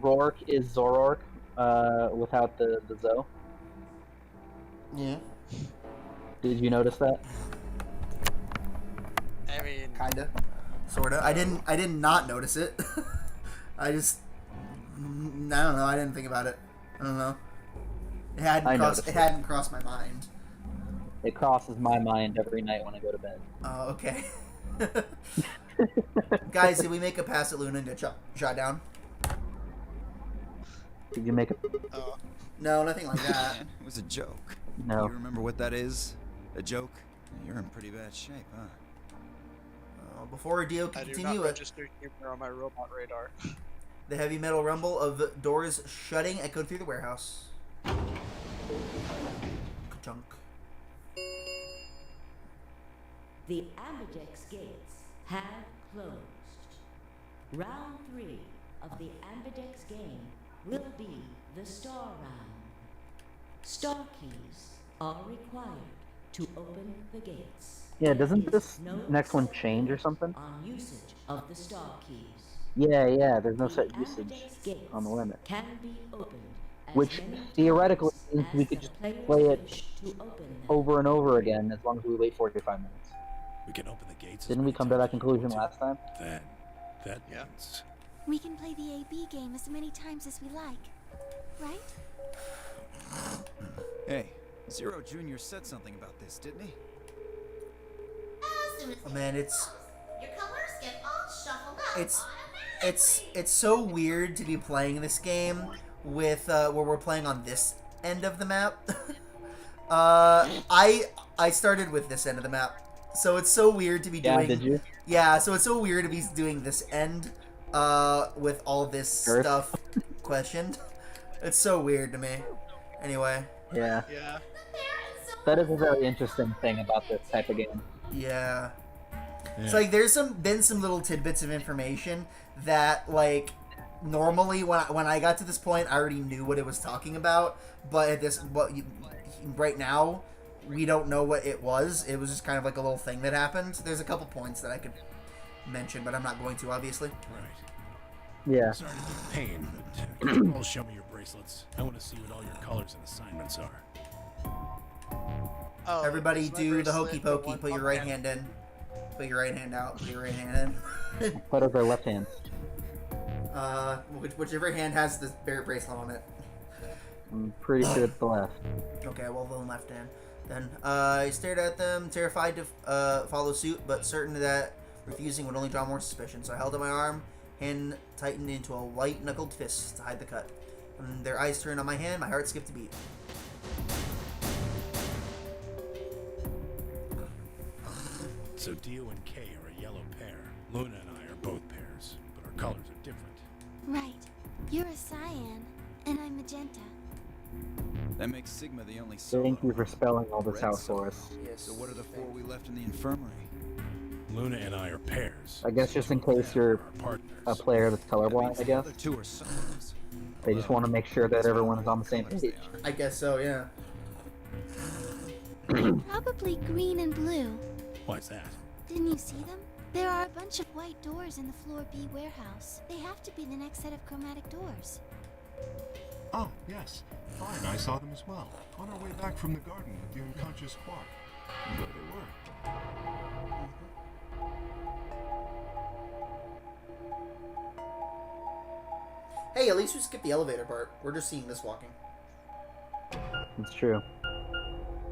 Rourke is Zoroark without the Zo? Yeah, Did you notice that? I mean, kinda, sorta. I did not notice it. I just, I don't know. I didn't think about it. I don't know. It hadn't noticed it it. hadn't crossed my mind. It crosses my mind every night when I go to bed. Oh, okay. Guys, did we make a pass at Luna and get shot down? Did you make it? No, nothing like that. Man, it was a joke. No. You remember what that is? A joke? You're in pretty bad shape, huh? Before Dio I can do continue not it, register humor on my robot radar. the heavy metal rumble of doors shutting echoed through the warehouse. Ka-chunk. The Ambidex gates have closed. Round 3 of the Ambidex game will be the Star Round. Star keys are required to open the gates. Yeah, doesn't There this is no next one set change or something? on usage of the Star keys. Yeah, there's no set The usage Ambidex gates on the limit. can be opened as Which many times theoretically means we as could the just players play it wish to open them. over and over again as long as we wait 45 minutes. We can open the gates. as Didn't we many come to that times as we conclusion want last time? to. That Yeah. means We can play the AB game as many times as we like, right? Hey, Zero Jr. said something about this, didn't he? As soon as Oh, man, it's your colors get all shuffled up it's so weird to be playing this game with where we're playing on this end of the map. I started with this end of the map, so it's so weird to be Yeah, doing. did you? Yeah, so it's so weird to be doing this end with all this Earth. stuff questioned. It's so weird to me. Anyway, Yeah. Yeah. That is a very interesting thing about this type of game. yeah. It's like there's been some little tidbits of information that like normally when I got to this point I already knew what it was talking about, but at this right now we don't know what it was. It was just kind of like a little thing that happened. There's a couple points that I could mention, but I'm not going to, obviously. right. Yeah. Sorry to be a pain, but could you all show me your bracelets? I want to see what all your colors and assignments are. Oh, Everybody is my do the bracelet hokey the pokey. one Put your on right my hand in. Put your right hand out. Put your right hand in. What is our left hand? Whichever hand has the bracelet on it. I'm pretty sure it's the left. Okay, well, the left hand. Then I stared at them, terrified to follow suit, but certain that refusing would only draw more suspicion. So I held up my arm, hand tightened into a white-knuckled fist to hide the cut. When their eyes turned on my hand, my heart skipped a beat. So Dio and Kay are a yellow pair. Luna and I are both pairs, but our colors are different. Right. You're a cyan, and I'm magenta. That makes Sigma the only solo. Thank you for spelling all this Red out solo. for us. Yes. So what are the 4 we left in the infirmary? Luna and I are pairs. I guess so just in 2 of case them you're are our partners. a player that's That means colorblind, I the guess. other 2 are solos. They just want to make sure that That's everyone's what on the same colors they page. are. I guess so, yeah. Probably green and blue. Why's that? Didn't you see them? There are a bunch of white doors in the floor B warehouse. They have to be the next set of chromatic doors. Ah, yes. Fine, I saw them as well. On our way back from the garden with the unconscious Quark. And there they were. Hey, at least we skipped the elevator part. We're just seeing this walking. It's true.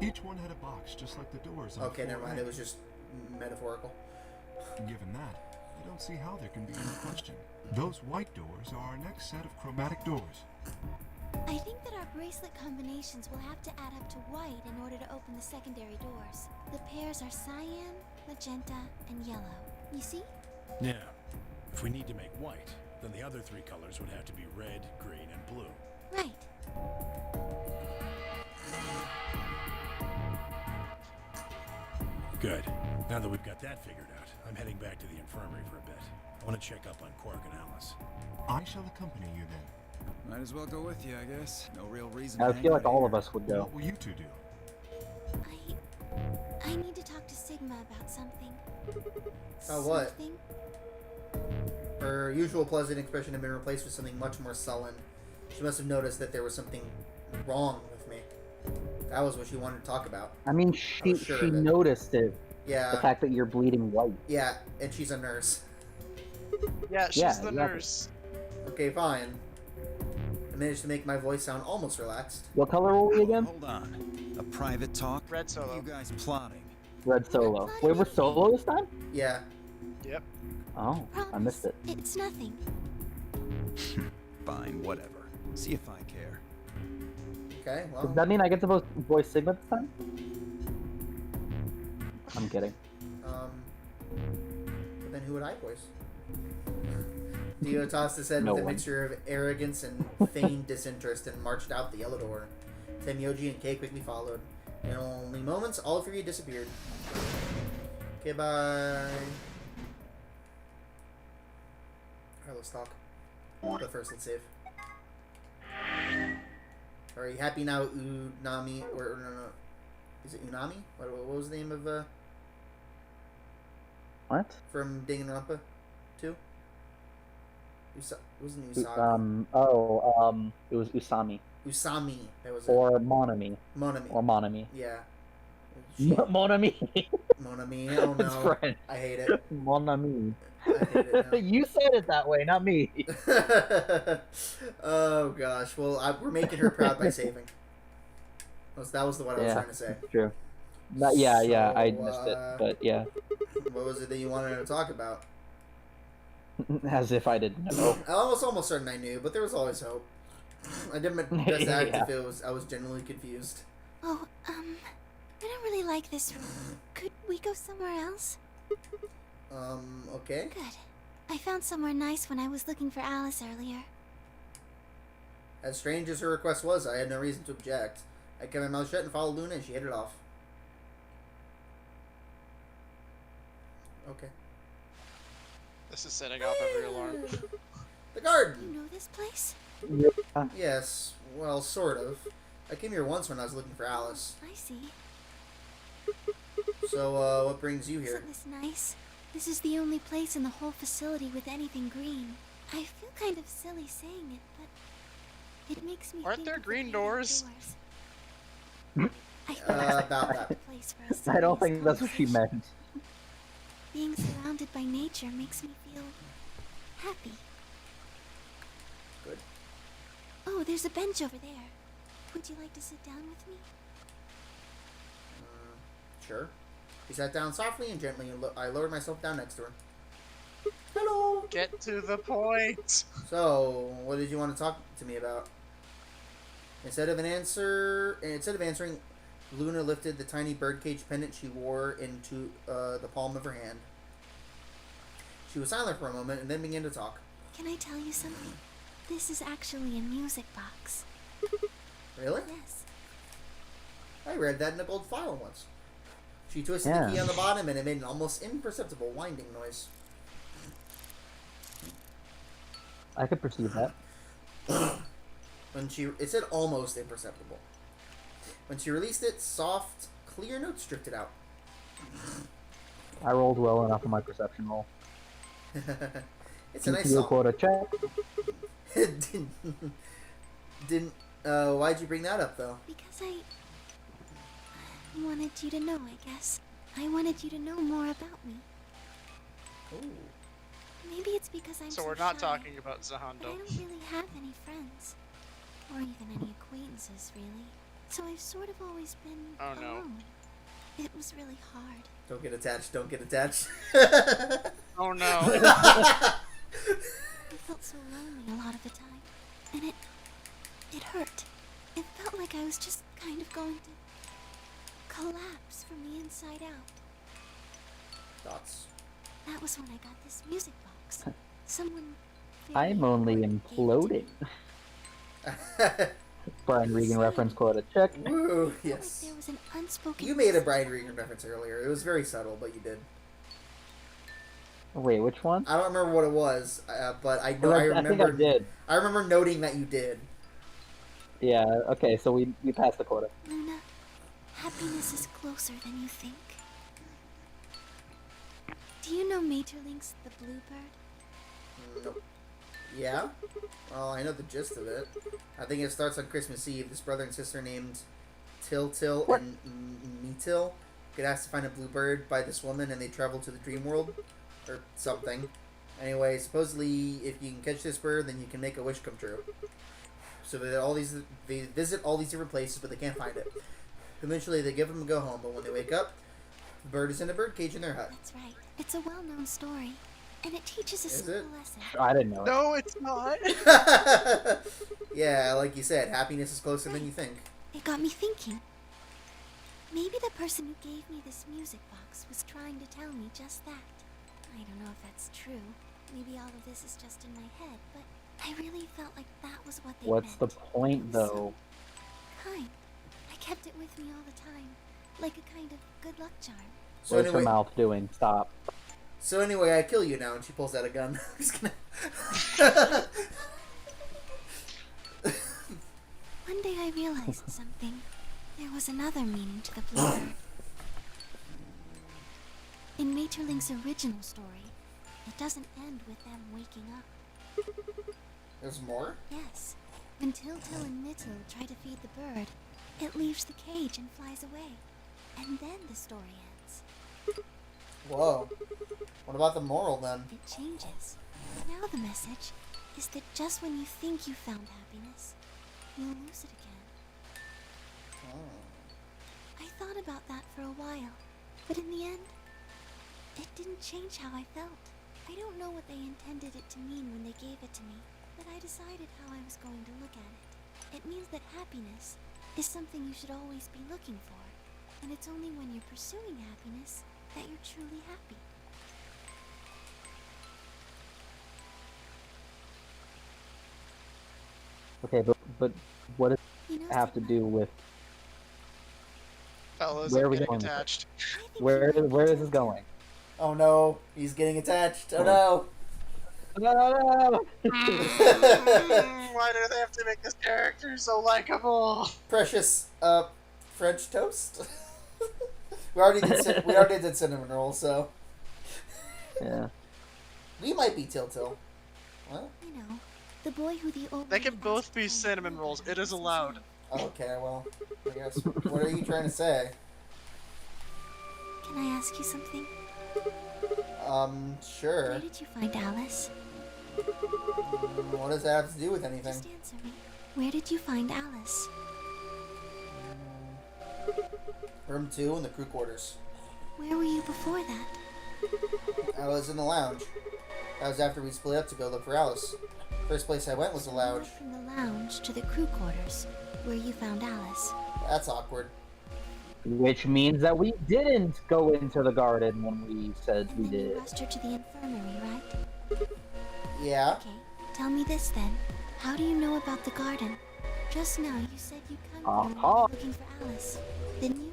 Each one had a box, just like the doors on Okay, never floor mind. A. It was just metaphorical. Given that, I don't see how there can be any question. Those white doors are our next set of chromatic doors. I think that our bracelet combinations will have to add up to white in order to open the secondary doors. The pairs are cyan, magenta, and yellow. You see? Yeah. If we need to make white, then the other 3 colors would have to be red, green, and blue. Right. Good. Now that we've got that figured out, I'm heading back to the infirmary for a bit. I want to check up on Quark and Alice. I shall accompany you then. Might as well go with you, I guess. No real reason I to feel hang like out all here. of us would go. What will you two do? I need to talk to Sigma about something. About what? Something? Her usual pleasant expression had been replaced with something much more sullen. She must have noticed that there was something wrong with me. That was what she wanted to talk about. I mean, I was sure she of it. noticed it. The Yeah, fact that you're bleeding white. yeah, and she's a nurse. Yeah, she's Yeah, the exactly. nurse. Okay, fine. I managed to make my voice sound almost relaxed. What color were we again? Hold on. A private talk? Red What solo. are you guys plotting? Red solo. Wait, we're solo this time? Yeah. Yep. Oh, I missed it. It's nothing. Fine, whatever. See if I care. Okay, well. Does that mean I get to voice Sigma this time? I'm kidding. But then who would I voice? Dio tossed his head No with a one. mixture of arrogance and feigned disinterest and marched out the yellow door. Tenmyoji and Kei quickly followed. In only moments, all three disappeared. Okay, bye. Alright, let's talk. But first, let's save. Are you happy now, Unami? Or no. Is it Unami? What was the name of, What? from Danganronpa 2? Wasn't Usagi. It was Usami. Usami. That was it. Or Monami. Monami. Or Monami. Yeah. Monami. Monami. Oh It's no. French. I hate it. Monami. I hate it now. You said it that way, not me. Oh gosh. Well, we're making her proud by saving. That was the one I was trying to say. True. Yeah, I So, missed it, but yeah. What was it that you wanted to talk about? As if I didn't know. I was almost certain I knew, but there was always hope. I didn't just act Yeah. if I was genuinely confused. Oh, I don't really like this room. Could we go somewhere else? Okay. Good. I found somewhere nice when I was looking for Alice earlier. As strange as her request was, I had no reason to object. I kept my mouth shut and followed Luna, and she headed off. Okay. This is setting off every alarm. The garden! You know this place? Yes, well, sort of. I came here once when I was looking for Alice. I see. So, what brings you here? Isn't this nice? This is the only place in the whole facility with anything green. I feel kind of silly saying it, but it makes me Aren't think there of the green painted doors? I thought About that. place for a I don't serious think that's what she conversation. meant. Being surrounded by nature makes me feel happy. Good. Oh, there's a bench over there. Would you like to sit down with me? Sure. She sat down softly and gently, and I lowered myself down next to her. Hello. Get to the point. So, what did you want to talk to me about? Instead of answering, Luna lifted the tiny birdcage pendant she wore into the palm of her hand. She was silent for a moment and then began to talk. Can I tell you something? This is actually a music box. Really? Yes. I read that in a gold file once. She twisted the key on the bottom and it made an almost imperceptible winding noise. I could perceive that. It said almost imperceptible. When she released it, soft, clear notes drifted out. I rolled well enough on my perception roll. It's a nice GPO song. quota check. Why'd you bring that up though? Because I wanted you to know, I guess. I wanted you to know more about me. Ooh. Maybe it's because I'm So we're not shy, talking about but I Zahando. don't really have any friends. Or even any acquaintances, really. So I've sort of always been Oh, no. alone. It was really hard. Don't get attached, don't get attached. Oh no. I felt so lonely a lot of the time. And it hurt. It felt like I was just kind of going to collapse from the inside out. Thoughts? That was when I got this music box. Someone I'm only imploding. Brian Regan reference quota check. Woo, Like yes. there was an unspoken You made a Brian Regan reference earlier. It was very subtle, but you did. Wait, which one? I don't remember what it was, but I know Well, I I think remember. I did. I remember noting that you did. Yeah, okay, so we passed the quota. Luna, happiness is closer than you think. Do you know Maeterlinck's The Bluebird? Yeah? Well, I know the gist of it. I think it starts on Christmas Eve. This brother and sister named Til and Metil get asked to find a bluebird by this woman, and they travel to the dream world or something. Anyway, supposedly, if you can catch this bird, then you can make a wish come true. So they visit all these different places, but they can't find it. Eventually, they give them a go home, but when they wake up, the bird is in a birdcage in their hut. That's right. It's a well-known story, and it teaches a Is simple it? lesson. I didn't know it. No, it's not. Yeah, like you said, happiness is closer than you think. It got me thinking. Maybe the person who gave me this music box was trying to tell me just that. I don't know if that's true. Maybe all of this is just in my head, but I really felt like that was what they What's the meant. point, though? Kind. I kept it with me all the time, like a kind of good luck charm. So What's her anyway, mouth doing? Stop. So anyway, I kill you now, and she pulls out a gun. I'm just gonna. One day I realized something. There was another meaning to the bluebird. In Maeterlinck's original story, it doesn't end with them waking up. There's more? Yes. When Til and Mittel try to feed the bird, it leaves the cage and flies away. And then the story ends. Whoa. What about the moral then? It changes. Now the message is that just when you think you found happiness, you'll lose it again. I thought about that for a while, but in the end, it didn't change how I felt. I don't know what they intended it to mean when they gave it to me, but I decided how I was going to look at it. It means that happiness is something you should always be looking for, and it's only when you're pursuing happiness that you're truly happy. Okay, but what does You know, it have to Sigma, do with Fellas, Where are I'm we getting going with attached. I think you where might be is this tilted. going? Oh no, he's getting attached. Oh no. No! Why do they have to make this character so likable? Precious, French toast? we already did cinnamon roll, so. Yeah. We might be Til. Well, You know, the boy who the old They lady can both asked be to find the cinnamon bluebird rolls. It is was allowed. himself. Okay, well, I guess. What are you trying to say? Can I ask you something? Sure. Where did you find Alice? What does that have to do with anything? Just answer me. Where did you find Alice? Room 2 in the crew quarters. Where were you before that? I was in the lounge. That was after we split up to go look for Alice. First place I went was the You lounge. went from the lounge to the crew quarters, where you found Alice. That's awkward. Which means that we didn't go into the garden when we said And we then you did. rushed her to the infirmary, right? Yeah. Okay, tell me this then. How do you know about the garden? Just now you said you come here when you Aha. were looking for Alice, didn't you?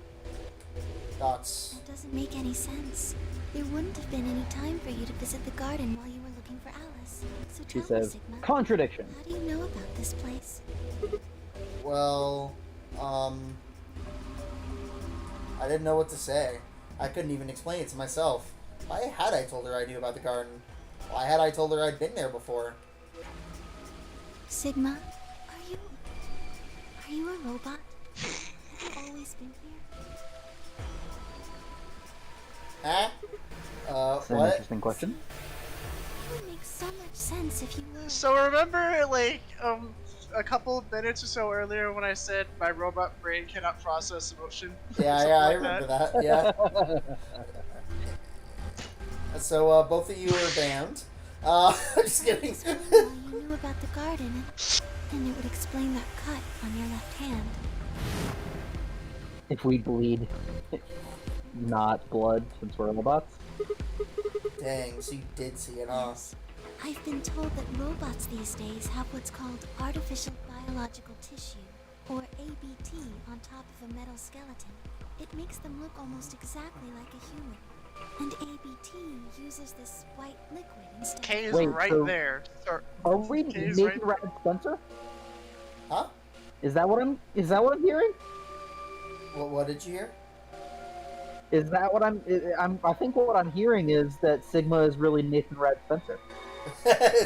Dots. That doesn't make any sense. There wouldn't have been any time for you to visit the garden while you were looking for Alice. So She tell me, says, Sigma, contradiction. how do you know about this place? Well, I didn't know what to say. I couldn't even explain it to myself. Why had I told her I knew about the garden? Why had I told her I'd been there before? Sigma, are you a robot? Have you always been here? Huh? That's an What? interesting question. It would make so much sense if you were. So remember, like, a couple of minutes or so earlier when I said my robot brain cannot process emotion? Yeah, Something yeah, I like remember that. Yeah. So, both of you are banned. Just kidding. Well, you knew about the garden, and it would explain that cut on your left hand. If we bleed not blood since we're robots. Dang, so you did see it, huh? Yes. I've been told that robots these days have what's called artificial biological tissue, or ABT, on top of a metal skeleton. It makes them look almost exactly like a human. And ABT uses this white liquid instead. K is Wait, right so- there. Are we Kay's making right- Red Spencer? Huh? Is that what I'm hearing? What did you hear? Is that what I think what I'm hearing is that Sigma is really Nathan Red Spencer.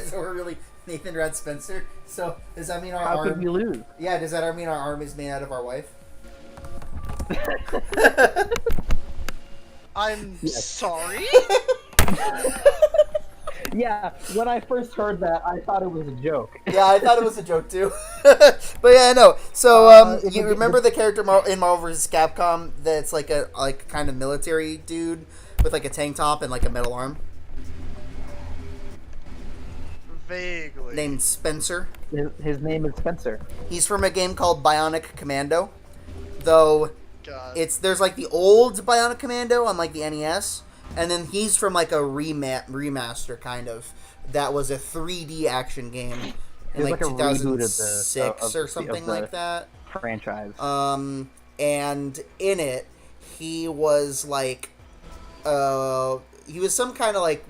So we're really Nathan Red Spencer. So does that mean our How arm? could we lose? Yeah, does that mean our arm is made out of our wife? I'm Yes. sorry? Yeah, when I first heard that, I thought it was a joke. Yeah, I thought it was a joke too. But yeah, no. So if you we- remember the character in Marvel vs. Capcom that's like a kind of military dude with like a tank top and like a metal arm Vaguely. named Spencer. His name is Spencer. He's from a game called Bionic Commando. Though God. there's like the old Bionic Commando on like the NES, and then he's from like a remaster kind of that was a 3D action game in It was like like a reboot of the 2006 or something like that. Franchise. And in it, he was like, he was some kind of like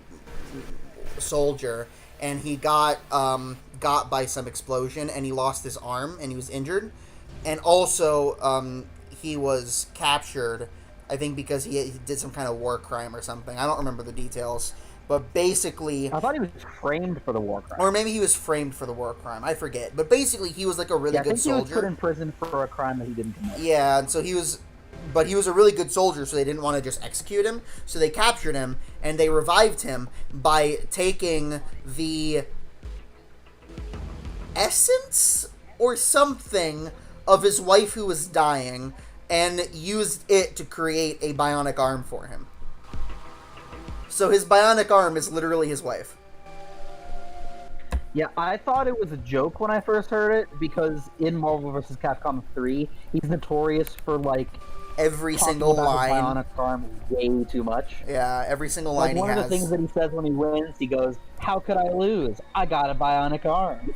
soldier, and he got by some explosion, and he lost his arm, and he was injured, and also he was captured, I think because he did some kind of war crime or something. I don't remember the details, but basically, I thought he was framed for the war crime. or maybe he was framed for the war crime. I forget, but basically, he was like a really I good think he was soldier. put in prison for a crime that he didn't commit. Yeah, and so he was a really good soldier, so they didn't want to just execute him. So they captured him, and they revived him by taking the essence or something of his wife who was dying and used it to create a bionic arm for him. So his bionic arm is literally his wife. Yeah, I thought it was a joke when I first heard it because in Marvel vs. Capcom 3, he's notorious for like Every talking single about his line. bionic arm way too much. Yeah, every single Like line one he of has. the things that he says when he wins, he goes, "How could I lose? I got a bionic arm."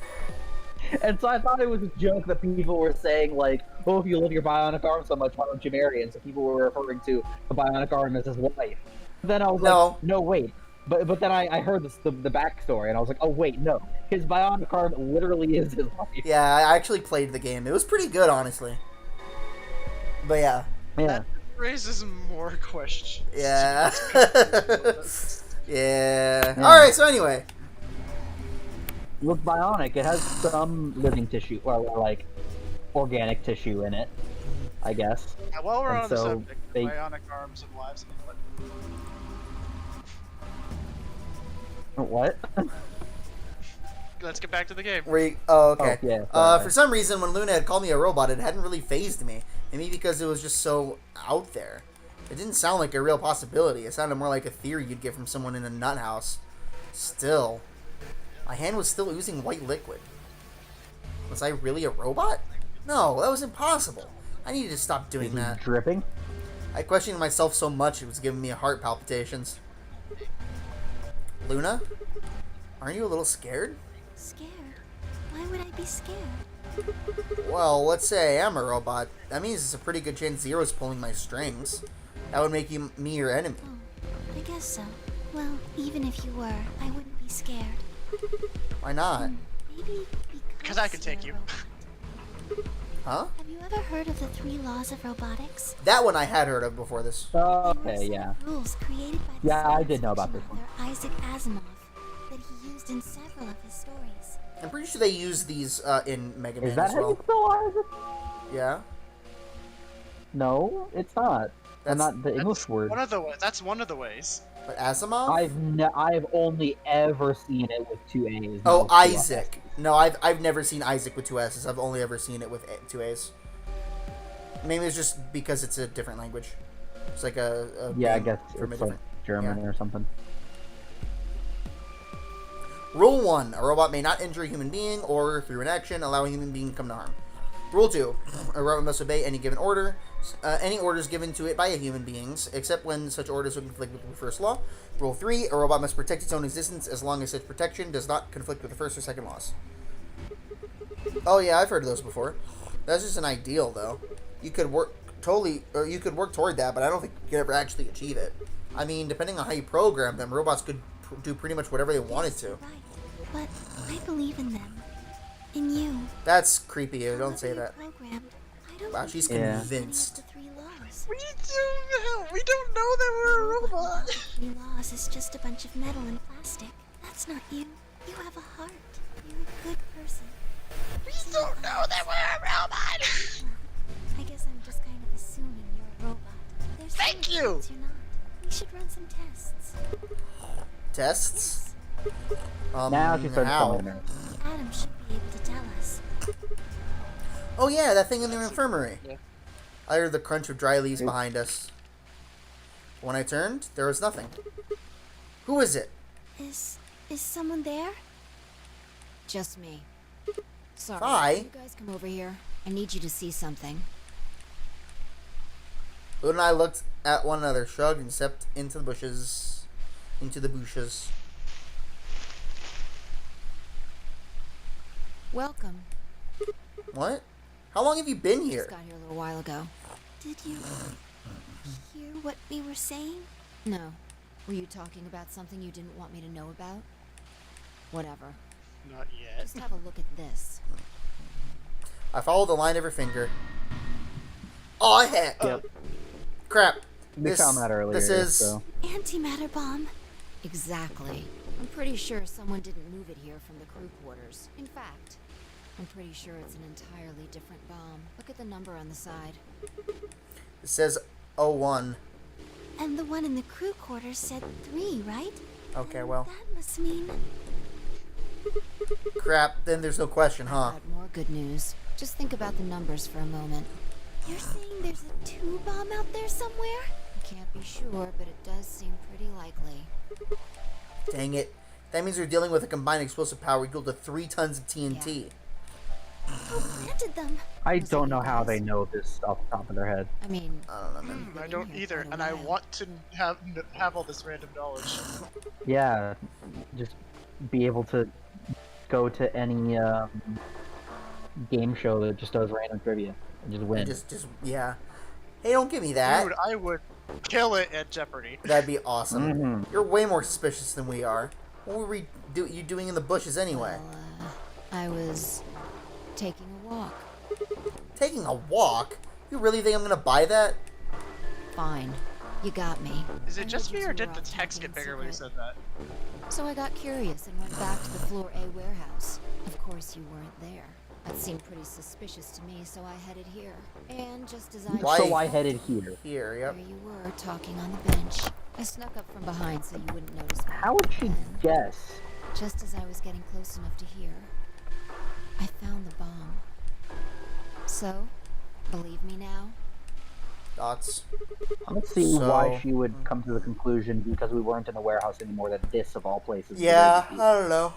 And so I thought it was a joke that people were saying like, "Oh, if you love your bionic arm so much, why don't you marry?" And so people were referring to the bionic arm as his wife. Then I was like, "No, wait." But then I heard the backstory and I was like, "Oh wait, no, his bionic arm literally is his wife." Yeah, I actually played the game. It was pretty good, honestly. But yeah. Yeah. Raises more questions. Yeah. Yeah. Alright, so anyway. It looks bionic. It has some living tissue, or like organic tissue in it, I guess. While we're And on the so subject, they- bionic arms and wives and what? What? Let's get back to the game. Oh, okay. Oh, yeah, sorry. For some reason, when Luna had called me a robot, it hadn't really phased me. Maybe because it was just so out there. It didn't sound like a real possibility. It sounded more like a theory you'd get from someone in a nut house. Still, my hand was still oozing white liquid. Was I really a robot? No, that was impossible. I needed to stop doing that. Dripping? I questioned myself so much it was giving me heart palpitations. Luna? Aren't you a little scared? Scared? Why would I be scared? Well, let's say I am a robot. That means it's a pretty good chance Zero's pulling my strings. That would make you me your enemy. Oh, I guess so. Well, even if you were, I wouldn't be scared. Why not? Maybe Because I can take you. Huh? Have you ever heard of the 3 laws of robotics? That one I had heard of before this. Oh, okay, yeah. Rules created by the Yeah, I science did know about fiction this one. author Isaac Asimov that he used in several of his stories. I'm pretty sure they use these in Mega Man Is that as how well. you spell Isaac? Yeah. No, it's not. That's not the English word. That's one of the ways. But Asimov? I've only ever seen it with 2 A's. Oh, no 2 Isaac. No, I've never seen Isaac with 2 S's. I've only ever seen it with 2 A's. Maybe it's just because it's a different language. It's like a Yeah, I name guess from a it's like different- German yeah. or something. Rule 1. A robot may not injure a human being or, through an action, allow a human being to come to harm. Rule 2. A robot must obey any given order. Any orders given to it by human beings, except when such orders would conflict with the first law. Rule 3. A robot must protect its own existence as long as such protection does not conflict with the first or second laws. Oh yeah, I've heard of those before. That's just an ideal, though. You could work you could work toward that, but I don't think you could ever actually achieve it. I mean, depending on how you program them, robots could do pretty much whatever they wanted to. Right. But I believe in them. In you. That's creepy. Don't say that. Programmed. I don't Wow, think she's you can convinced. use the 3 laws. We don't know that we're a robot. 3 laws is just a bunch of metal and plastic. That's not you. You have a heart. You're a good person. We don't know that we're a robot. I guess I'm just kind of assuming you're a robot. There's Thank some you. chance you're not. We should run some tests. Tests? Now she starts how? telling her. Adam should be able to tell us. Oh yeah, that thing in the infirmary. Yeah. I heard the crunch of dry leaves behind us. When I turned, there was nothing. Who is it? Is someone there? Just me. Sorry. Hi. You guys come over here. I need you to see something. Luna and I looked at one another, shrugged, and stepped into the bushes. Welcome. What? How long have you been Just here? got here a little while ago. Did you hear what we were saying? No. Were you talking about something you didn't want me to know about? Whatever. Not yet. Just have a look at this. I followed the line of her finger. Oh heck! Yep. Crap. We found that earlier. This is. So. Antimatter bomb. Exactly. I'm pretty sure someone didn't move it here from the crew quarters. In fact, I'm pretty sure it's an entirely different bomb. Look at the number on the side. It says 01. And the one in the crew quarters said 3, right? Okay, well. That must mean Crap. Then there's no question, huh? Got more good news. Just think about the numbers for a moment. you're saying there's a 2 bomb out there somewhere? Can't be sure, but it does seem pretty likely. Dang it. That means we're dealing with a combined explosive power equal to 3 tons of TNT. Who planted them? I don't know how they know this off the top of their head. I mean, I don't know, man. I don't either, and I want to have all this random knowledge. Yeah, just be able to go to any game show that just does random trivia and just win. Just, yeah. Hey, don't give me that. Dude, I would kill it at Jeopardy. That'd be awesome. Mhm. You're way more suspicious than we are. What were you doing in the bushes anyway? well, I was taking a walk. Taking a walk? You really think I'm gonna buy that? Fine. You got me. Is it I just heard you me, or two did were the all text talking get bigger in when you secret. said that? So I got curious and went back to the Floor A warehouse. Of course, you weren't there. That seemed pretty suspicious to me, so I headed here. And just as I Why- So I headed here. Here, yep. there you were, talking on the bench. I snuck up from behind so you wouldn't notice me. How would she And guess? just as I was getting close enough to hear, I found the bomb. So, believe me now? Thoughts? Let's see So- why she would come to the conclusion because we weren't in the warehouse anymore that this, of all places, is Yeah, where I don't know.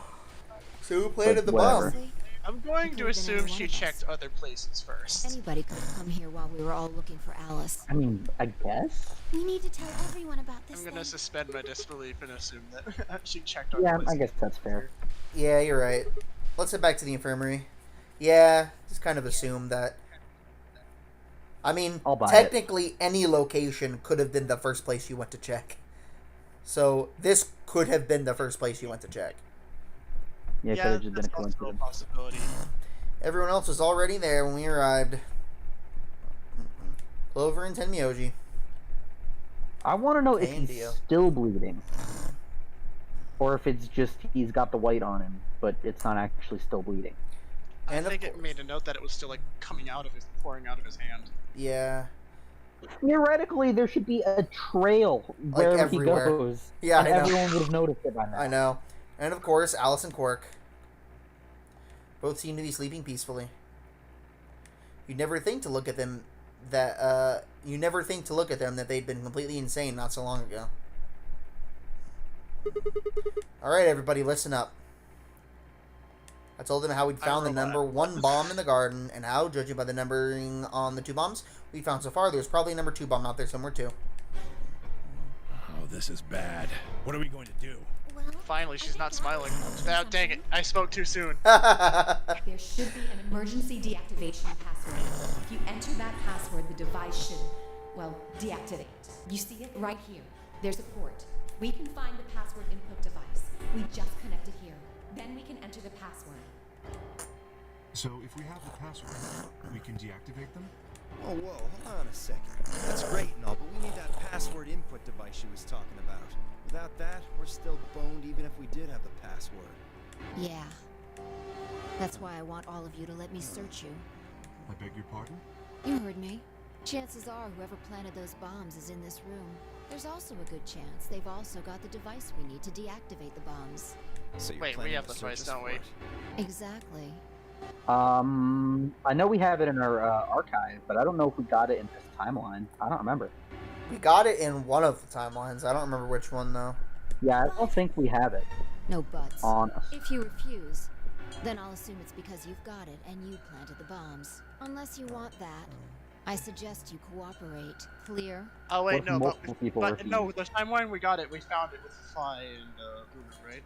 So who planted the whatever. bomb? See, I'm going to Could've been assume any she one of us. checked other places first. anybody could have come here while we were all looking for Alice. I mean, I guess. We need to tell everyone about this I'm gonna thing. suspend my disbelief and assume that she checked other Yeah, places. I guess that's fair. Yeah, you're right. Let's head back to the infirmary. Yeah, just kind of assume that. I mean, I'll buy it. technically, any location could have been the first place you went to check. So, this could have been the first place you went to check. Yeah, it could have just been a that's also a coincidence. possibility. Everyone else was already there when we arrived. Clover and Tenmyoji. I want to know if Same he's deal. still bleeding. Or if it's just he's got the white on him, but it's not actually still bleeding. And I of think it course- made a note that it was still like coming out of his, pouring out of his hand. Yeah. Theoretically, there should be a trail wherever everywhere. he goes. Yeah, and I know. everyone would have noticed it by now. I know. And of course, Alice and Quark. Both seem to be sleeping peacefully. You'd never think to look at them that they'd been completely insane not so long ago. Alright, everybody, listen up. I told them how we'd found the number 1 bomb in the garden, and how, judging by the numbering on the 2 bombs we found so far, there's probably a number 2 bomb out there somewhere too. Oh, this is bad. What are we going to do? Well, Finally, she's not smiling. Ah, dang it, I spoke too soon. There should be an emergency deactivation password. If you enter that password, the device should, well, deactivate. You see it right here. There's a port. We can find the password input device. We just connect it here. Then we can enter the password. So if we have the password, we can deactivate them? Oh, whoa, hold on a second. That's great and all, but we need that password input device she was talking about. Without that, we're still boned even if we did have the password. Yeah. That's why I want all of you to let me search you. I beg your pardon? You heard me. Chances are whoever planted those bombs is in this room. There's also a good chance they've also got the device we need to deactivate the bombs. So you're Wait, we planning have to the search device, us don't for we? it? Exactly. I know we have it in our archive, but I don't know if we got it in this timeline. I don't remember. We got it in one of the timelines. I don't remember which one, though. Yeah, I don't think we have it No buts. on us. If you refuse, then I'll assume it's because you've got it and you planted the bombs. Unless you want that, I suggest you cooperate. Clear? Oh What wait, if no, multiple people but no, refuse? the timeline we got it, we found it with Fi and Luna, right?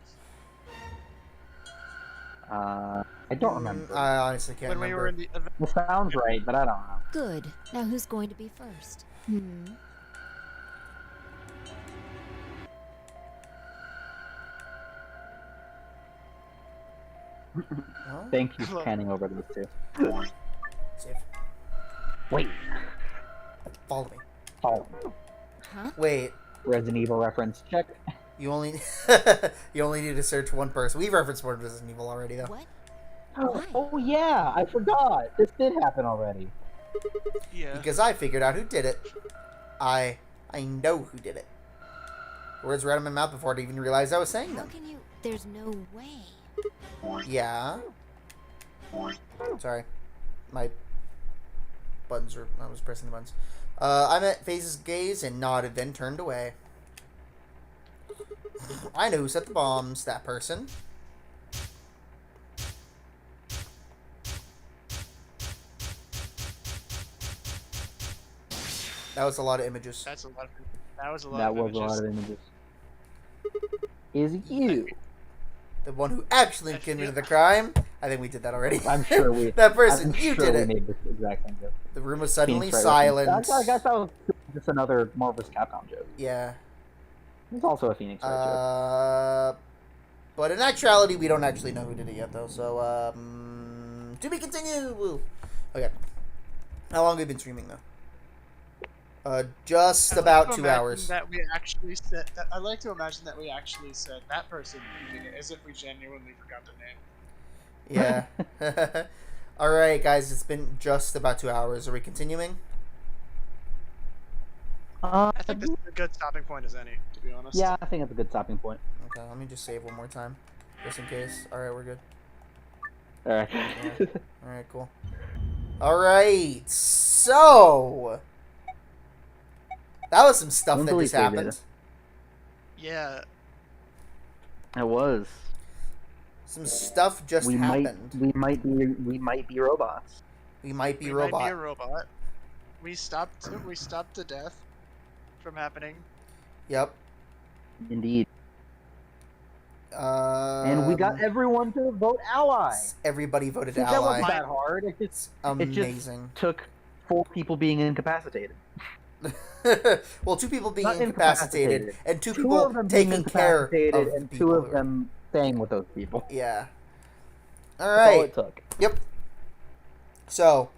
I don't remember. I honestly can't When we remember. were in the event. It sounds right, but I don't know. Good. Now who's going to be first? Huh? Thank you for panning over those two. Save. Wait. Follow me. Oh, Huh? Wait. Resident Evil reference. Check. You only you only need to search one person. We've referenced more Resident Evil already, though. What? Oh yeah, I forgot. This did happen already. Yeah. Because I figured out who did it. I know who did it. Words were out of my mouth before I even realized I was saying How them. can you? There's no way. Yeah. Sorry. My buttons were... I was pressing the buttons. I met Faze's gaze and nodded, then turned away. I know who set the bombs. That person. That was a lot of images. That's a lot of. That was a lot That of was images. a lot of images. Is you? The one who actually committed the crime. I think we did that already. I'm sure we. That person, I'm you sure did we it. made this exact same joke. The room was suddenly Phoenix Wright silent. reference. I guess that was just another Marvel's Capcom joke. Yeah. It's also a Phoenix Wright joke. But in actuality, we don't actually know who did it yet, though. So, to be continued. Woo. Okay. How long have we been streaming, though? Just I'd like about to 2 imagine hours. That we actually said. That, I'd like to imagine that we actually said that person who did it, as if we genuinely forgot the name. Yeah. All right, guys, it's been just about 2 hours. Are we continuing? I think this is a good stopping point as any, to be honest. Yeah, I think it's a good stopping point. Okay, let me just save one more time, just in case. All right, we're good. All right. All right, cool. All right, so that was some stuff that just happened. Yeah. It was. Some stuff just happened. We might be robots. We might be robot. Might be a robot. We stopped the death from happening. Yep. Indeed. And we got everyone to vote ally. Everybody voted That ally. wasn't that hard. It Amazing. just took 4 people being incapacitated. Well, 2 people being Not incapacitated and 2 of people them being taking care of incapacitated and people 2 of them staying with those people. Yeah. All That's right. all it took. Yep. So,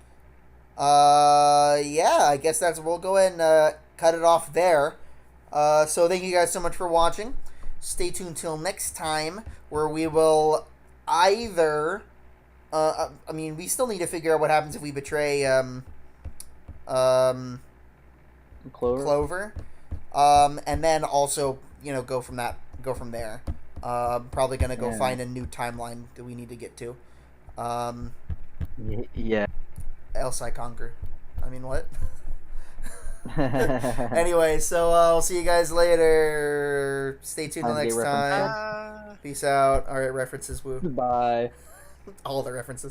yeah, I guess we'll go ahead and cut it off there. So thank you guys so much for watching. Stay tuned till next time, where we will either, I mean, we still need to figure out what happens if we betray, Clover. And then also, go from there. Probably gonna go find a new timeline that we need to get to. Yeah. Else I conquer. I mean, what? Anyway, so I'll see you guys later. Stay tuned till next time. Peace out. All right, references. Woo. Bye. All the references.